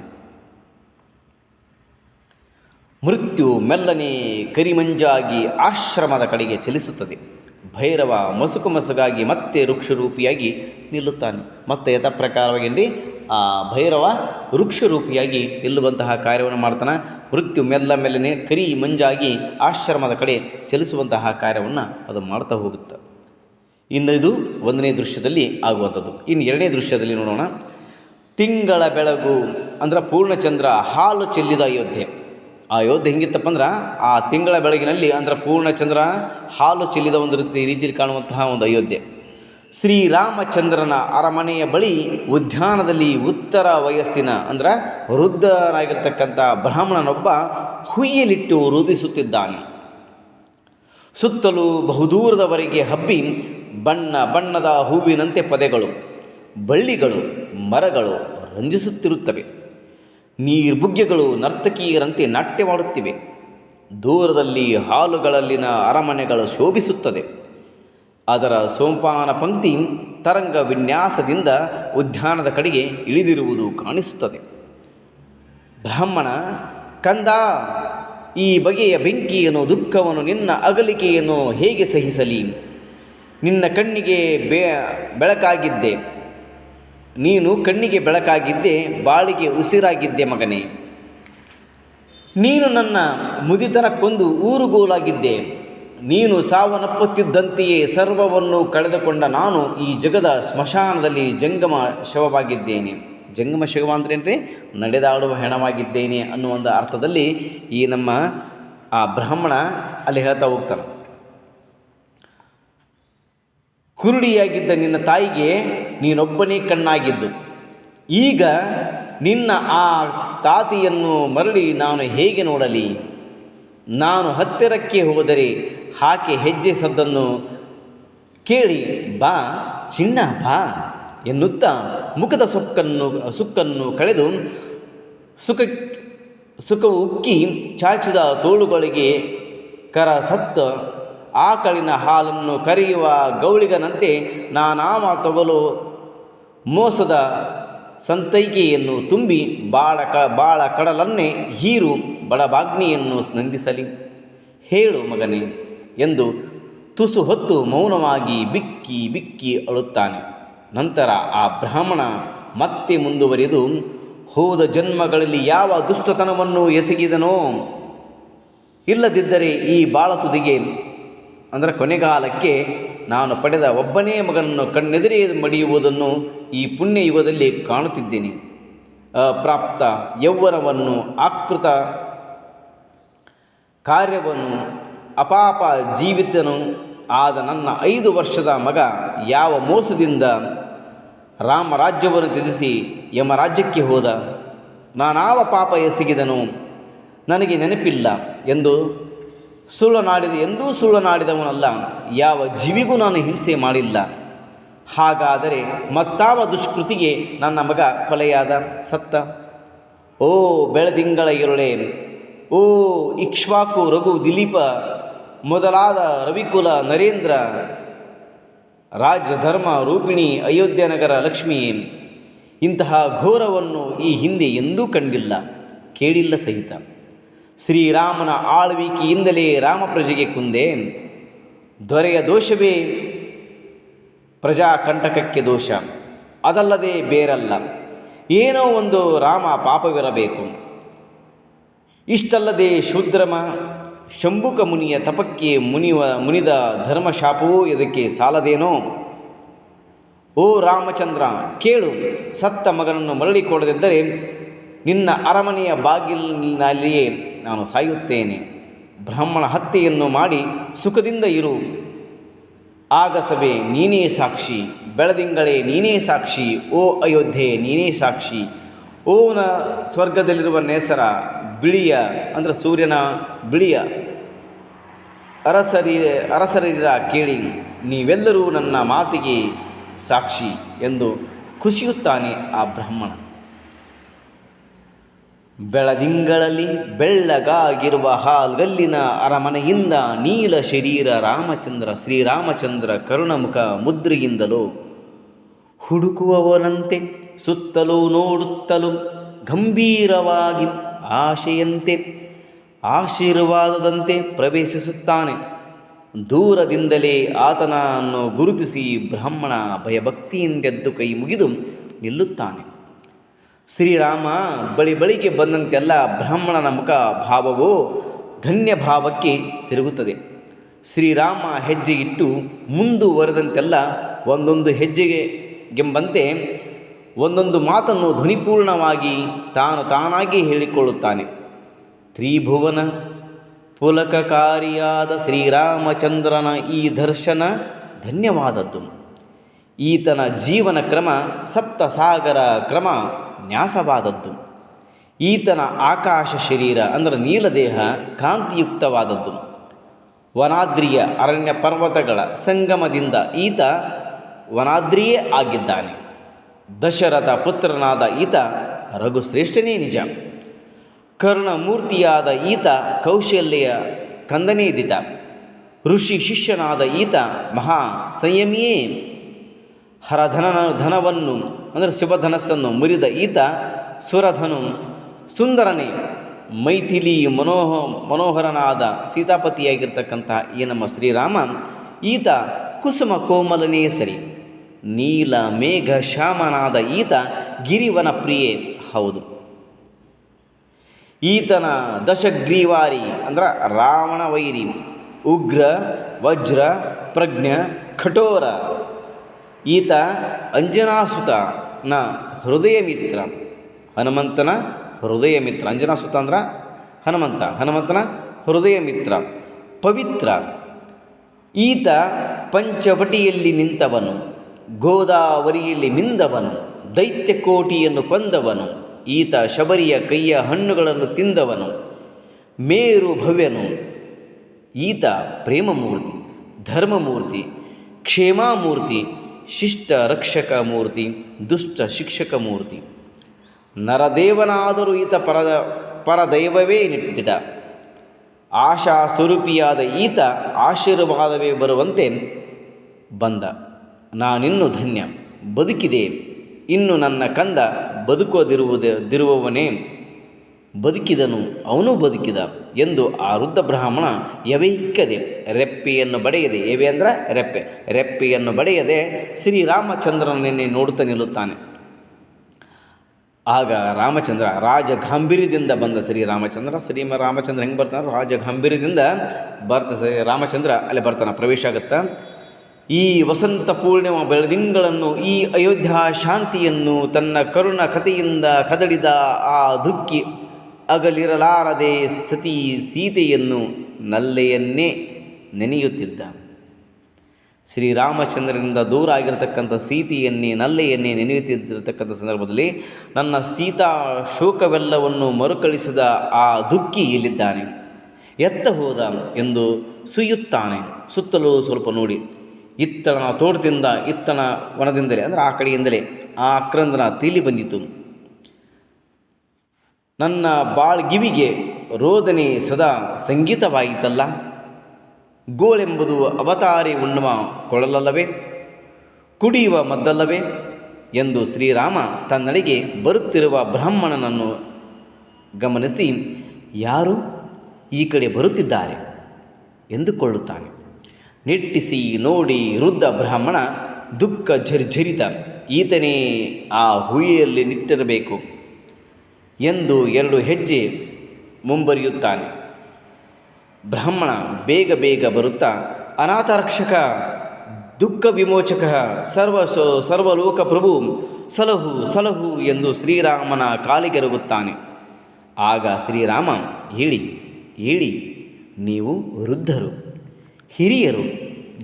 ಮೃತ್ಯು ಮೆಲ್ಲನೆ ಕರಿಮಂಜಾಗಿ ಆಶ್ರಮದ ಕಡೆಗೆ ಚಲಿಸುತ್ತದೆ. ಭೈರವ ಮಸುಕಾಗಿ ಮತ್ತೆ ವೃಕ್ಷರೂಪಿಯಾಗಿ ನಿಲ್ಲುತ್ತಾನೆ. ಮತ್ತೆ ಯಥ ಪ್ರಕಾರವಾಗಿ ಆ ಭೈರವ ವೃಕ್ಷರೂಪಿಯಾಗಿ ನಿಲ್ಲುವಂತಹ ಕಾರ್ಯವನ್ನು ಮಾಡ್ತಾನೆ. ಮೃತ್ಯು ಮೆಲ್ಲನೆ ಕರಿ ಮಂಜಾಗಿ ಆಶ್ರಮದ ಕಡೆ ಚಲಿಸುವಂತಹ ಕಾರ್ಯವನ್ನು ಅದು ಮಾಡ್ತಾ ಹೋಗುತ್ತೆ. ಇನ್ನು ಇದು 1ನೇ ದೃಶ್ಯದಲ್ಲಿ ಆಗುವಂಥದ್ದು. ಇನ್ನು 2ನೇ ದೃಶ್ಯದಲ್ಲಿ ನೋಡೋಣ. ತಿಂಗಳ ಬೆಳಗು ಅಂದ್ರೆ ಪೂರ್ಣಚಂದ್ರ ಹಾಲು ಚೆಲ್ಲಿದ ಅಯೋಧ್ಯೆ. ಆ ಅಯೋಧ್ಯೆ ಹೆಂಗಿತ್ತಪ್ಪ ಅಂದ್ರೆ ಆ ತಿಂಗಳ ಬೆಳಗಿನಲ್ಲಿ ಅಂದ್ರೆ ಪೂರ್ಣಚಂದ್ರ ಹಾಲು ಚೆಲ್ಲಿದ ಒಂದು ರೀತಿಯಲ್ಲಿ ಕಾಣುವಂತಹ ಒಂದು ಅಯೋಧ್ಯೆ. ಶ್ರೀರಾಮಚಂದ್ರನ ಅರಮನೆಯ ಬಳಿ ಉದ್ಯಾನದಲ್ಲಿ ಉತ್ತರ ವಯಸ್ಸಿನ ಅಂದ್ರೆ ವೃದ್ಧನಾಗಿರ್ತಕ್ಕಂಥ ಬ್ರಾಹ್ಮಣನೊಬ್ಬ ಹುಯ್ಯಲಿಟ್ಟು ರುದಿಸುತ್ತಿದ್ದಾನೆ. ಸುತ್ತಲೂ ಬಹುದೂರದವರೆಗೆ ಹಬ್ಬಿ ಬಣ್ಣದ ಹೂವಿನಂತೆ ಪೊದೆಗಳು, ಬಳ್ಳಿಗಳು, ಮರಗಳು ರಂಜಿಸುತ್ತಿರುತ್ತವೆ. ನೀರ್ಬುಗ್ಗೆಗಳು ನರ್ತಕಿಯರಂತೆ ನಾಟ್ಯವಾಡುತ್ತಿವೆ. ದೂರದಲ್ಲಿ ಹಾಲುಗಳಲ್ಲಿನ ಅರಮನೆಗಳು ಶೋಭಿಸುತ್ತದೆ. ಅದರ ಸೋಂಪಾನ ಪಂಕ್ತಿ ತರಂಗ ವಿನ್ಯಾಸದಿಂದ ಉದ್ಯಾನದ ಕಡೆಗೆ ಇಳಿದಿರುವುದು ಕಾಣಿಸುತ್ತದೆ. ಬ್ರಾಹ್ಮಣ ಕಂದ, ಈ ಬಗೆಯ ಬೆಂಕಿಯನ್ನು ದುಃಖವನ್ನು ನಿನ್ನ ಅಗಲಿಕೆಯನ್ನು ಹೇಗೆ ಸಹಿಸಲಿ? ನಿನ್ನ ಕಣ್ಣಿಗೆ ಬೆಳಕಾಗಿದ್ದೆ, ನೀನು ಕಣ್ಣಿಗೆ ಬೆಳಕಾಗಿದ್ದೆ, ಬಾಳಿಗೆ ಉಸಿರಾಗಿದ್ದೆ ಮಗನೇ. ನೀನು ನನ್ನ ಮುದಿತನಕ್ಕೊಂದು ಊರುಗೋಲಾಗಿದ್ದೆ. ನೀನು ಸಾವನ್ನಪ್ಪುತ್ತಿದ್ದಂತೆಯೇ ಸರ್ವವನ್ನು ಕಳೆದುಕೊಂಡ ನಾನು ಈ ಜಗದ ಸ್ಮಶಾನದಲ್ಲಿ ಜಂಗಮ ಶವವಾಗಿದ್ದೇನೆ. ಜಂಗಮ ಶವ ಅಂದ್ರೇನ್ರಿ? ನಡೆದಾಡುವ ಹೆಣವಾಗಿದ್ದೇನೆ ಅನ್ನುವ ಒಂದು ಅರ್ಥದಲ್ಲಿ ಈ ನಮ್ಮ ಆ ಬ್ರಾಹ್ಮಣ ಅಲ್ಲಿ ಹೇಳ್ತಾ ಹೋಗ್ತಾನೆ. ಕುರುಡಿಯಾಗಿದ್ದ ನಿನ್ನ ತಾಯಿಗೆ ನೀನೊಬ್ಬನೇ ಕಣ್ಣಾಗಿದ್ದು, ಈಗ ನಿನ್ನ ಆ ತಾತಿಯನ್ನು ಮರಳಿ ನಾನು ಹೇಗೆ ನೋಡಲಿ? ನಾನು ಹತ್ತಿರಕ್ಕೆ ಹೋದರೆ ಆಕೆ ಹೆಜ್ಜೆ ಸದ್ದನ್ನು ಕೇಳಿ ಬಾ ಚಿನ್ನ ಬಾ ಎನ್ನುತ್ತಾ ಮುಖದ ಸುಕ್ಕನ್ನು ಕಳೆದು ಸುಖವು ಉಕ್ಕಿ ಚಾಚಿದ ತೋಳುಗಳಿಗೆ ಕರ ಸತ್ತ ಆಕಳಿನ ಹಾಲನ್ನು ಕರೆಯುವ ಗೌಳಿಗನಂತೆ ನಾನಾಮ ತಗಲು ಮೋಸದ ಸಂತೈಕೆಯನ್ನು ತುಂಬಿ ಬಾಳ ಕಡಲನ್ನೇ ಹೀರು ಬಡಬಾಗ್ನಿಯನ್ನು ನಂದಿಸಲಿ. ಹೇಳು ಮಗನೇ ಎಂದು ತುಸು ಹೊತ್ತು ಮೌನವಾಗಿ ಬಿಕ್ಕಿ ಬಿಕ್ಕಿ ಅಳುತ್ತಾನೆ. ನಂತರ ಆ ಬ್ರಾಹ್ಮಣ ಮತ್ತೆ ಮುಂದುವರಿದು, ಹೋದ ಜನ್ಮಗಳಲ್ಲಿ ಯಾವ ದುಷ್ಟತನವನ್ನು ಎಸಗಿದನೋ, ಇಲ್ಲದಿದ್ದರೆ ಈ ಬಾಳತುದಿಗೆ ಅಂದರೆ ಕೊನೆಗಾಲಕ್ಕೆ ನಾನು ಪಡೆದ ಒಬ್ಬನೇ ಮಗನನ್ನು ಕಣ್ಣೆದುರೇ ಮಡಿಯುವುದನ್ನು ಈ ಪುಣ್ಯ ಯುಗದಲ್ಲಿ ಕಾಣುತ್ತಿದ್ದೇನೆ. ಅಪ್ರಾಪ್ತ ಯೌವನವನ್ನು, ಆಕೃತ ಕಾರ್ಯವನ್ನು, ಅಪಾಪ ಜೀವಿತನು ಆದ ನನ್ನ 5 ವರ್ಷದ ಮಗ ಯಾವ ಮೋಸದಿಂದ ರಾಮರಾಜ್ಯವನ್ನು ತ್ಯಜಿಸಿ ಯಮರಾಜ್ಯಕ್ಕೆ ಹೋದ, ನಾನಾವ ಪಾಪ ಎಸಗಿದನು ನನಗೆ ನೆನಪಿಲ್ಲ ಎಂದು ಸುಳ್ಳನಾಡಿದವನಲ್ಲ. ಯಾವ ಜೀವಿಗೂ ನಾನು ಹಿಂಸೆ ಮಾಡಿಲ್ಲ. ಹಾಗಾದರೆ ಮತ್ತಾವ ದುಷ್ಕೃತಿಗೆ ನನ್ನ ಮಗ ಕೊಲೆಯಾದ, ಸತ್ತ? ಓ ಬೆಳದಿಂಗಳ ಇರುಳೆ, ಓ ಇಕ್ಷ್ವಾಕು, ರಘು, ದಿಲೀಪ ಮೊದಲಾದ ರವಿಕುಲ, ನರೇಂದ್ರ, ರಾಜಧರ್ಮ ರೂಪಿಣಿ, ಅಯೋಧ್ಯನಗರ ಲಕ್ಷ್ಮಿ, ಇಂತಹ ಘೋರವನ್ನು ಈ ಹಿಂದೆ ಎಂದೂ ಕಂಡಿಲ್ಲ, ಕೇಳಿಲ್ಲ ಸಹಿತ. ಶ್ರೀರಾಮನ ಆಳ್ವಿಕೆಯಿಂದಲೇ ರಾಮಪ್ರಜೆಗೆ ಕುಂದೆ. ದೊರೆಯ ದೋಷವೇ ಪ್ರಜಾಕಂಟಕಕ್ಕೆ ದೋಷ, ಅದಲ್ಲದೆ ಬೇರಲ್ಲ. ಏನೋ ಒಂದು ರಾಮ ಪಾಪವಿರಬೇಕು. ಇಷ್ಟಲ್ಲದೆ ಶೂದ್ರಮ ಶಂಭುಕ ಮುನಿಯ ತಪಕ್ಕೆ ಮುನಿದ ಧರ್ಮಶಾಪವೂ ಇದಕ್ಕೆ ಸಾಲದೇನೋ? ಓ ರಾಮಚಂದ್ರ, ಕೇಳು, ಸತ್ತ ಮಗನನ್ನು ಮರಳಿ ಕೊಡದಿದ್ದರೆ ನಿನ್ನ ಅರಮನೆಯ ಬಾಗಿಲಿನಲ್ಲಿಯೇ ನಾನು ಸಾಯುತ್ತೇನೆ. ಬ್ರಾಹ್ಮಣ ಹತ್ಯೆಯನ್ನು ಮಾಡಿ ಸುಖದಿಂದ ಇರು. ಆಗಸವೇ ನೀನೇ ಸಾಕ್ಷಿ, ಬೆಳದಿಂಗಳೇ ನೀನೇ ಸಾಕ್ಷಿ, ಓ ಅಯೋಧ್ಯೆ ನೀನೇ ಸಾಕ್ಷಿ. ಓನ ಸ್ವರ್ಗದಲ್ಲಿರುವ ನೇಸರ ಬಿಳಿಯ ಅಂದರೆ ಸೂರ್ಯನ ಬಿಳಿಯ ಅರಸರಿರ ಕೇಳಿ, ನೀವೆಲ್ಲರೂ ನನ್ನ ಮಾತಿಗೆ ಸಾಕ್ಷಿ ಎಂದು ಖುಷಿಯುತ್ತಾನೆ ಆ ಬ್ರಾಹ್ಮಣ. ಬೆಳದಿಂಗಳಲ್ಲಿ ಬೆಳ್ಳಗಾಗಿರುವ ಹಾಲ್ಗಲ್ಲಿನ ಅರಮನೆಯಿಂದ ನೀಲ ಶರೀರ ಶ್ರೀರಾಮಚಂದ್ರ ಕರುಣಮುಖ ಮುದ್ರೆಯಿಂದಲೂ ಹುಡುಕುವವನಂತೆ ಸುತ್ತಲೂ ನೋಡುತ್ತಲೂ ಗಂಭೀರವಾಗಿ ಆಶೆಯಂತೆ ಆಶೀರ್ವಾದದಂತೆ ಪ್ರವೇಶಿಸುತ್ತಾನೆ. ದೂರದಿಂದಲೇ ಆತನನ್ನು ಗುರುತಿಸಿ ಬ್ರಾಹ್ಮಣ ಭಯಭಕ್ತಿಯಿಂದೆದ್ದು ಕೈ ಮುಗಿದು ನಿಲ್ಲುತ್ತಾನೆ. ಶ್ರೀರಾಮ ಬಳಿಗೆ ಬಂದಂತೆಲ್ಲ ಬ್ರಾಹ್ಮಣನ ಮುಖ ಭಾವವು ಧನ್ಯ ಭಾವಕ್ಕೆ ತಿರುಗುತ್ತದೆ. ಶ್ರೀರಾಮ ಹೆಜ್ಜೆ ಇಟ್ಟು ಮುಂದುವರೆದಂತೆಲ್ಲ ಒಂದೊಂದು ಹೆಜ್ಜೆಗೆಂಬಂತೆ ಒಂದೊಂದು ಮಾತನ್ನು ಧ್ವನಿಪೂರ್ಣವಾಗಿ ತಾನಾಗಿ ಹೇಳಿಕೊಳ್ಳುತ್ತಾನೆ. ತ್ರಿಭುವನ ಪುಲಕಕಾರಿಯಾದ ಶ್ರೀರಾಮಚಂದ್ರನ ಈ ದರ್ಶನ ಧನ್ಯವಾದದ್ದು. ಈತನ ಜೀವನ ಕ್ರಮ ಸಪ್ತಸಾಗರ ಕ್ರಮ ನ್ಯಾಸವಾದದ್ದು. ಈತನ ಆಕಾಶ ಶರೀರ ಅಂದರೆ ನೀಲದೇಹ ಕಾಂತಿಯುಕ್ತವಾದದ್ದು. ವನಾದ್ರಿಯ ಅರಣ್ಯ ಪರ್ವತಗಳ ಸಂಗಮದಿಂದ ಈತ ವನಾದ್ರಿಯೇ ಆಗಿದ್ದಾನೆ. ದಶರಥ ಪುತ್ರನಾದ ಈತ ರಘುಶ್ರೇಷ್ಠನೇ ನಿಜ. ಕರ್ಣಮೂರ್ತಿಯಾದ ಈತ ಕೌಶಲ್ಯ ಕಂದನೇದಿತ. ಋಷಿ ಶಿಷ್ಯನಾದ ಈತ ಮಹಾ ಸಂಯಮಿಯೇ. ಧನವನ್ನು ಅಂದರೆ ಶುಭಧನಸ್ಸನ್ನು ಮುರಿದ ಈತ ಸುರಧನು ಸುಂದರನೇ. ಮೈಥಿಲಿ ಮನೋಹರನಾದ ಸೀತಾಪತಿಯಾಗಿರ್ತಕ್ಕಂತಹ ಈ ನಮ್ಮ ಶ್ರೀರಾಮ ಈತ ಕುಸುಮ ಕೋಮಲನೇ ಸರಿ. ನೀಲ ಮೇಘ ಶ್ಯಾಮನಾದ ಈತ ಗಿರಿವನ ಪ್ರಿಯೆ ಹೌದು. ಈತನ ದಶಗ್ರೀವಾರಿ ಅಂದರೆ ರಾವಣ ವೈರಿ ಉಗ್ರ ವಜ್ರ ಪ್ರಜ್ಞ ಕಠೋರ. ಈತ ಅಂಜನಾಸುತನ ಹೃದಯ ಮಿತ್ರ. ಹನುಮಂತನ ಹೃದಯ ಮಿತ್ರ. ಅಂಜನಾಸುತ ಅಂದ್ರೆ ಹನುಮಂತನ ಹೃದಯ ಮಿತ್ರ, ಪವಿತ್ರ. ಈತ ಪಂಚವಟಿಯಲ್ಲಿ ನಿಂತವನು, ಗೋದಾವರಿಯಲ್ಲಿ ಮಿಂದವನು, ದೈತ್ಯಕೋಟಿಯನ್ನು ಕೊಂದವನು. ಈತ ಶಬರಿಯ ಕೈಯ ಹಣ್ಣುಗಳನ್ನು ತಿಂದವನು, ಮೇರು ಭವ್ಯನು. ಈತ ಪ್ರೇಮಮೂರ್ತಿ, ಧರ್ಮಮೂರ್ತಿ, ಕ್ಷೇಮಾಮೂರ್ತಿ, ಶಿಷ್ಟ ರಕ್ಷಕ ಮೂರ್ತಿ, ದುಷ್ಟ ಶಿಕ್ಷಕ ಮೂರ್ತಿ. ನರದೇವನಾದರೂ ಈತ ಪರದೈವವೇ ನಿಟ್ಟಿದ. ಆಶಾ ಸ್ವರೂಪಿಯಾದ ಈತ ಆಶೀರ್ವಾದವೇ ಬರುವಂತೆ ಬಂದ. ನಾನಿನ್ನು ಧನ್ಯ, ಬದುಕಿದೆ. ಇನ್ನು ನನ್ನ ಕಂದ ಬದುಕದಿರುವವನೇ ಬದುಕಿದನು, ಅವನು ಬದುಕಿದ ಎಂದು ಆ ವೃದ್ಧ ಬ್ರಾಹ್ಮಣ ಎವೈಕ್ಕದೆ ರೆಪ್ಪೆಯನ್ನು ಬಡೆಯದೆ, ಎವೆ ಅಂದರೆ ರೆಪ್ಪೆಯನ್ನು ಬಡೆಯದೆ ಶ್ರೀರಾಮಚಂದ್ರನನ್ನೇ ನೋಡುತ್ತಾ ನಿಲ್ಲುತ್ತಾನೆ. ಆಗ ರಾಮಚಂದ್ರ ರಾಜಗಾಂಭೀರ್ಯದಿಂದ ಬಂದ ಶ್ರೀರಾಮಚಂದ್ರ ಹೆಂಗೆ ಬರ್ತಾನೆ? ರಾಜಗಾಂಭೀರ್ಯದಿಂದ ರಾಮಚಂದ್ರ ಅಲ್ಲಿ ಬರ್ತಾನೆ, ಪ್ರವೇಶ ಆಗುತ್ತಾ. ಈ ವಸಂತ ಪೂರ್ಣಿಮ ಬೆಳದಿಂಗಳನ್ನು, ಈ ಅಯೋಧ್ಯ ಶಾಂತಿಯನ್ನು ತನ್ನ ಕರುಣ ಕಥೆಯಿಂದ ಕದಡಿದ ಆ ದುಃಖಿ ಅಗಲಿರಲಾರದೆ ಸತಿ ಸೀತೆಯನ್ನು ನಲ್ಲೆಯನ್ನೇ ನೆನೆಯುತ್ತಿದ್ದ. ಶ್ರೀರಾಮಚಂದ್ರನಿಂದ ದೂರ ಆಗಿರತಕ್ಕಂಥ ಸೀತೆಯನ್ನೇ ನಲ್ಲೆಯನ್ನೇ ನೆನೆಯುತ್ತಿದ್ದಿರತಕ್ಕಂಥ ಸಂದರ್ಭದಲ್ಲಿ ನನ್ನ ಸೀತಾ ಶೋಕವೆಲ್ಲವನ್ನು ಮರುಕಳಿಸಿದ ಆ ದುಃಖಿ ಇಲ್ಲಿದ್ದಾನೆ, ಎತ್ತ ಹೋದ ಎಂದು ಸುಯ್ಯುತ್ತಾನೆ. ಸುತ್ತಲೂ ಸ್ವಲ್ಪ ನೋಡಿ, ಇತ್ತನ ತೋಟದಿಂದ ಇತ್ತನ ವನದಿಂದಲೇ ಅಂದರೆ ಆ ಕಡೆಯಿಂದಲೇ ಆ ಆಕ್ರಂದನ ತೇಲಿ ಬಂದಿತು. ನನ್ನ ಬಾಳ್ಗಿವಿಗೆ ರೋದನೆ ಸದಾ ಸಂಗೀತವಾಯಿತಲ್ಲ. ಗೋಳೆಂಬುದು ಅವತಾರಿ ಉಣ್ಣುವ ಕೊಳಲಲ್ಲವೇ, ಕುಡಿಯುವ ಮದ್ದಲ್ಲವೇ ಎಂದು ಶ್ರೀರಾಮ ತನ್ನಡೆಗೆ ಬರುತ್ತಿರುವ ಬ್ರಾಹ್ಮಣನನ್ನು ಗಮನಿಸಿ, ಯಾರು ಈ ಕಡೆ ಬರುತ್ತಿದ್ದಾರೆ ಎಂದುಕೊಳ್ಳುತ್ತಾನೆ. ನಿಟ್ಟಿಸಿ ನೋಡಿ ವೃದ್ಧ ಬ್ರಾಹ್ಮಣ ದುಃಖ ಝರಿತ, ಈತನೇ ಆ ಹುಯಿಯಲ್ಲಿ ನಿಟ್ಟಿರಬೇಕು ಎಂದು 2 ಹೆಜ್ಜೆ ಮುಂಬರಿಯುತ್ತಾನೆ. ಬ್ರಾಹ್ಮಣ ಬೇಗ ಬರುತ್ತಾ, ಅನಾಥರಕ್ಷಕ, ದುಃಖ ವಿಮೋಚಕ, ಸರ್ವಲೋಕ ಪ್ರಭು, ಸಲಹು ಎಂದು ಶ್ರೀರಾಮನ ಕಾಲಿಗೆರಗುತ್ತಾನೆ. ಆಗ ಶ್ರೀರಾಮ, ಹೇಳಿ ನೀವು ವೃದ್ಧರು, ಹಿರಿಯರು,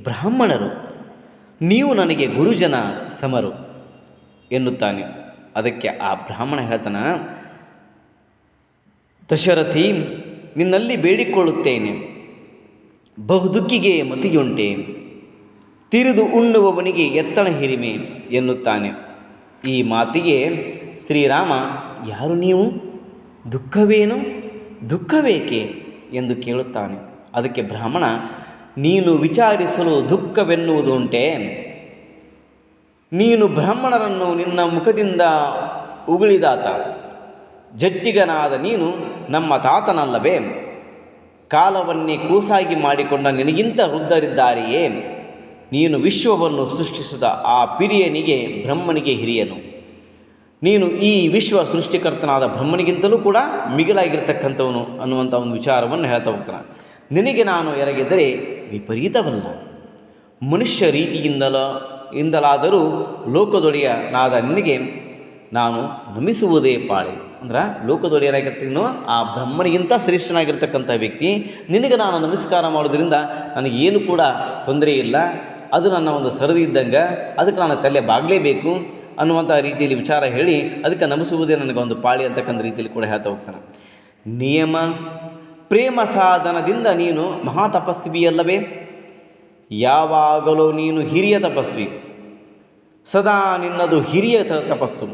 ಬ್ರಾಹ್ಮಣರು, ನೀವು ನನಗೆ ಗುರುಜನ ಸಮರು ಎನ್ನುತ್ತಾನೆ. ಅದಕ್ಕೆ ಆ ಬ್ರಾಹ್ಮಣ ಹೇಳ್ತಾನೆ, ದಶರಥಿ, ನಿನ್ನಲ್ಲಿ ಬೇಡಿಕೊಳ್ಳುತ್ತೇನೆ, ಬಹುದುಃಖಿಗೆ ಮತಿಯುಂಟೆ, ತಿರಿದು ಉಣ್ಣುವವನಿಗೆ ಎತ್ತಣ ಹಿರಿಮೆ ಎನ್ನುತ್ತಾನೆ. ಈ ಮಾತಿಗೆ ಶ್ರೀರಾಮ, ಯಾರು ನೀವು? ದುಃಖವೇಕೆ ಎಂದು ಕೇಳುತ್ತಾನೆ. ಅದಕ್ಕೆ ಬ್ರಾಹ್ಮಣ, ನೀನು ವಿಚಾರಿಸಲು ದುಃಖವೆನ್ನುವುದು ಉಂಟೆ? ನೀನು ಬ್ರಾಹ್ಮಣರನ್ನು ನಿನ್ನ ಮುಖದಿಂದ ಉಗುಳಿದಾತ, ಜಟ್ಟಿಗನಾದ ನೀನು ನಮ್ಮ ತಾತನಲ್ಲವೇ? ಕಾಲವನ್ನೇ ಕೂಸಾಗಿ ಮಾಡಿಕೊಂಡ ನಿನಗಿಂತ ವೃದ್ಧರಿದ್ದಾರೆಯೇ? ನೀನು ವಿಶ್ವವನ್ನು ಸೃಷ್ಟಿಸಿದ ಆ ಪಿರಿಯನಿಗೆ, ಬ್ರಹ್ಮನಿಗೆ ಹಿರಿಯನು. ನೀನು ಈ ವಿಶ್ವ ಸೃಷ್ಟಿಕರ್ತನಾದ ಬ್ರಹ್ಮನಿಗಿಂತಲೂ ಕೂಡ ಮಿಗಿಲಾಗಿರ್ತಕ್ಕಂಥವನು ಅನ್ನುವಂಥ ಒಂದು ವಿಚಾರವನ್ನು ಹೇಳ್ತಾ ಹೋಗ್ತಾನೆ. ನಿನಗೆ ನಾನು ಎರಗಿದರೆ ವಿಪರೀತವಲ್ಲ. ಮನುಷ್ಯ ರೀತಿಯಿಂದಲಾದರೂ ಲೋಕದೊಡೆಯನಾದ ನಿನಗೆ ನಾನು ನಮಿಸುವುದೇ ಪಾಳೆ. ಅಂದ್ರೆ ಲೋಕದೊಡೆಯನಾಗಿರ್ತೀನೋ ಆ ಬ್ರಹ್ಮನಿಗಿಂತ ಶ್ರೇಷ್ಠನಾಗಿರ್ತಕ್ಕಂಥ ವ್ಯಕ್ತಿ ನಿನಗೆ ನಾನು ನಮಸ್ಕಾರ ಮಾಡೋದ್ರಿಂದ ನನಗೇನು ಕೂಡ ತೊಂದರೆ ಇಲ್ಲ. ಅದು ನನ್ನ ಒಂದು ಸರದಿ ಇದ್ದಂಗೆ, ಅದಕ್ಕೆ ನಾನು ತಲೆ ಬಾಗಲೇಬೇಕು ಅನ್ನುವಂಥ ರೀತಿಯಲ್ಲಿ ವಿಚಾರ ಹೇಳಿ ಅದಕ್ಕೆ ನಮಿಸುವುದೇ ನನಗೊಂದು ಪಾಳಿ ಅಂತಕ್ಕಂಥ ರೀತಿಯಲ್ಲಿ ಕೂಡ ಹೇಳ್ತಾ ಹೋಗ್ತಾನೆ. ನಿಯಮ ಪ್ರೇಮ ಸಾಧನದಿಂದ ನೀನು ಮಹಾ ತಪಸ್ವಿಯಲ್ಲವೇ? ಯಾವಾಗಲೂ ನೀನು ಹಿರಿಯ ತಪಸ್ವಿ, ಸದಾ ನಿನ್ನದು ಹಿರಿಯ ತಪಸ್ಸು,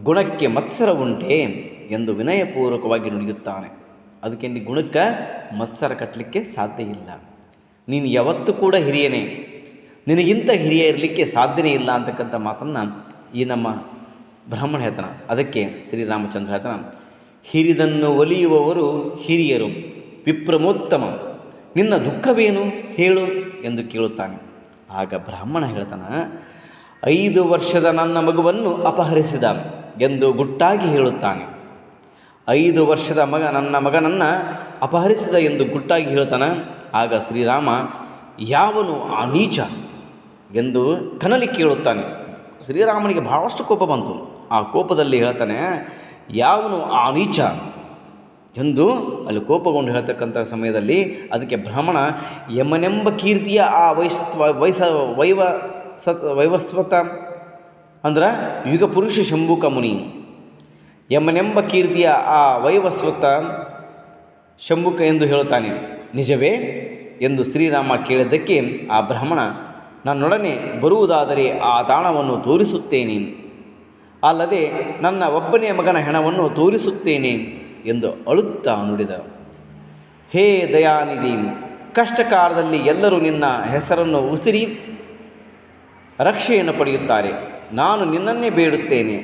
ಗುಣಕ್ಕೆ ಮತ್ಸರ ಉಂಟೆ ಎಂದು ವಿನಯಪೂರ್ವಕವಾಗಿ ನುಡಿಯುತ್ತಾನೆ. ಅದಕ್ಕೆ ಗುಣಕ್ಕೆ ಮತ್ಸರ ಕಟ್ಟಲಿಕ್ಕೆ ಸಾಧ್ಯ ಇಲ್ಲ. ನೀನು ಯಾವತ್ತೂ ಕೂಡ ಹಿರಿಯನೇ, ನಿನಗಿಂತ ಹಿರಿಯ ಇರಲಿಕ್ಕೆ ಸಾಧ್ಯನೇ ಇಲ್ಲ ಅಂತಕ್ಕಂಥ ಮಾತನ್ನು ಈ ನಮ್ಮ ಬ್ರಾಹ್ಮಣ ಹೇಳ್ತಾನೆ. ಅದಕ್ಕೆ ಶ್ರೀರಾಮಚಂದ್ರ ಹೇಳ್ತಾನೆ, ಹಿರಿದನ್ನು ಒಲಿಯುವವರು ಹಿರಿಯರು, ವಿಪ್ರಮೋತ್ತಮ, ನಿನ್ನ ದುಃಖವೇನು ಹೇಳು ಎಂದು ಕೇಳುತ್ತಾನೆ. ಆಗ ಬ್ರಾಹ್ಮಣ ಹೇಳ್ತಾನೆ, 5 ವರ್ಷದ ನನ್ನ ಮಗುವನ್ನು ಅಪಹರಿಸಿದ ಎಂದು ಗುಟ್ಟಾಗಿ ಹೇಳುತ್ತಾನೆ. 5 ವರ್ಷದ ನನ್ನ ಮಗನನ್ನು ಅಪಹರಿಸಿದ ಎಂದು ಗುಟ್ಟಾಗಿ ಹೇಳ್ತಾನೆ. ಆಗ ಶ್ರೀರಾಮ ಯಾವನು ಆ ನೀಚ ಎಂದು ಕನಲಿ ಕೇಳುತ್ತಾನೆ. ಶ್ರೀರಾಮನಿಗೆ ಬಹಳಷ್ಟು ಕೋಪ ಬಂತು. ಆ ಕೋಪದಲ್ಲಿ ಹೇಳ್ತಾನೆ, ಯಾವನು ಆ ನೀಚ ಎಂದು ಅಲ್ಲಿ ಕೋಪಗೊಂಡು ಹೇಳ್ತಕ್ಕಂಥ ಸಮಯದಲ್ಲಿ ಅದಕ್ಕೆ ಬ್ರಾಹ್ಮಣ ಯಮನೆಂಬ ಕೀರ್ತಿಯ ಆ ವೈವಸ್ವತ ಅಂದ್ರೆ ಯುಗ ಪುರುಷ ಶಂಭುಕ ಮುನಿ, ಯಮನೆಂಬ ಕೀರ್ತಿಯ ಆ ವೈವಸ್ವತ ಶಂಭುಕ ಎಂದು ಹೇಳುತ್ತಾನೆ. ನಿಜವೇ ಎಂದು ಶ್ರೀರಾಮ ಕೇಳಿದ್ದಕ್ಕೆ ಆ ಬ್ರಾಹ್ಮಣ, ನನ್ನೊಡನೆ ಬರುವುದಾದರೆ ಆ ತಾಣವನ್ನು ತೋರಿಸುತ್ತೇನೆ, ಅಲ್ಲದೆ ನನ್ನ ಒಬ್ಬನೇ ಮಗನ ಹೆಣವನ್ನು ತೋರಿಸುತ್ತೇನೆ ಎಂದು ಅಳುತ್ತಾ ನುಡಿದ. ಹೇ ದಯಾನಿಧಿ, ಕಷ್ಟಕಾಲದಲ್ಲಿ ಎಲ್ಲರೂ ನಿನ್ನ ಹೆಸರನ್ನು ಉಸಿರಿ ರಕ್ಷೆಯನ್ನು ಪಡೆಯುತ್ತಾರೆ. ನಾನು ನಿನ್ನನ್ನೇ ಬೇಡುತ್ತೇನೆ,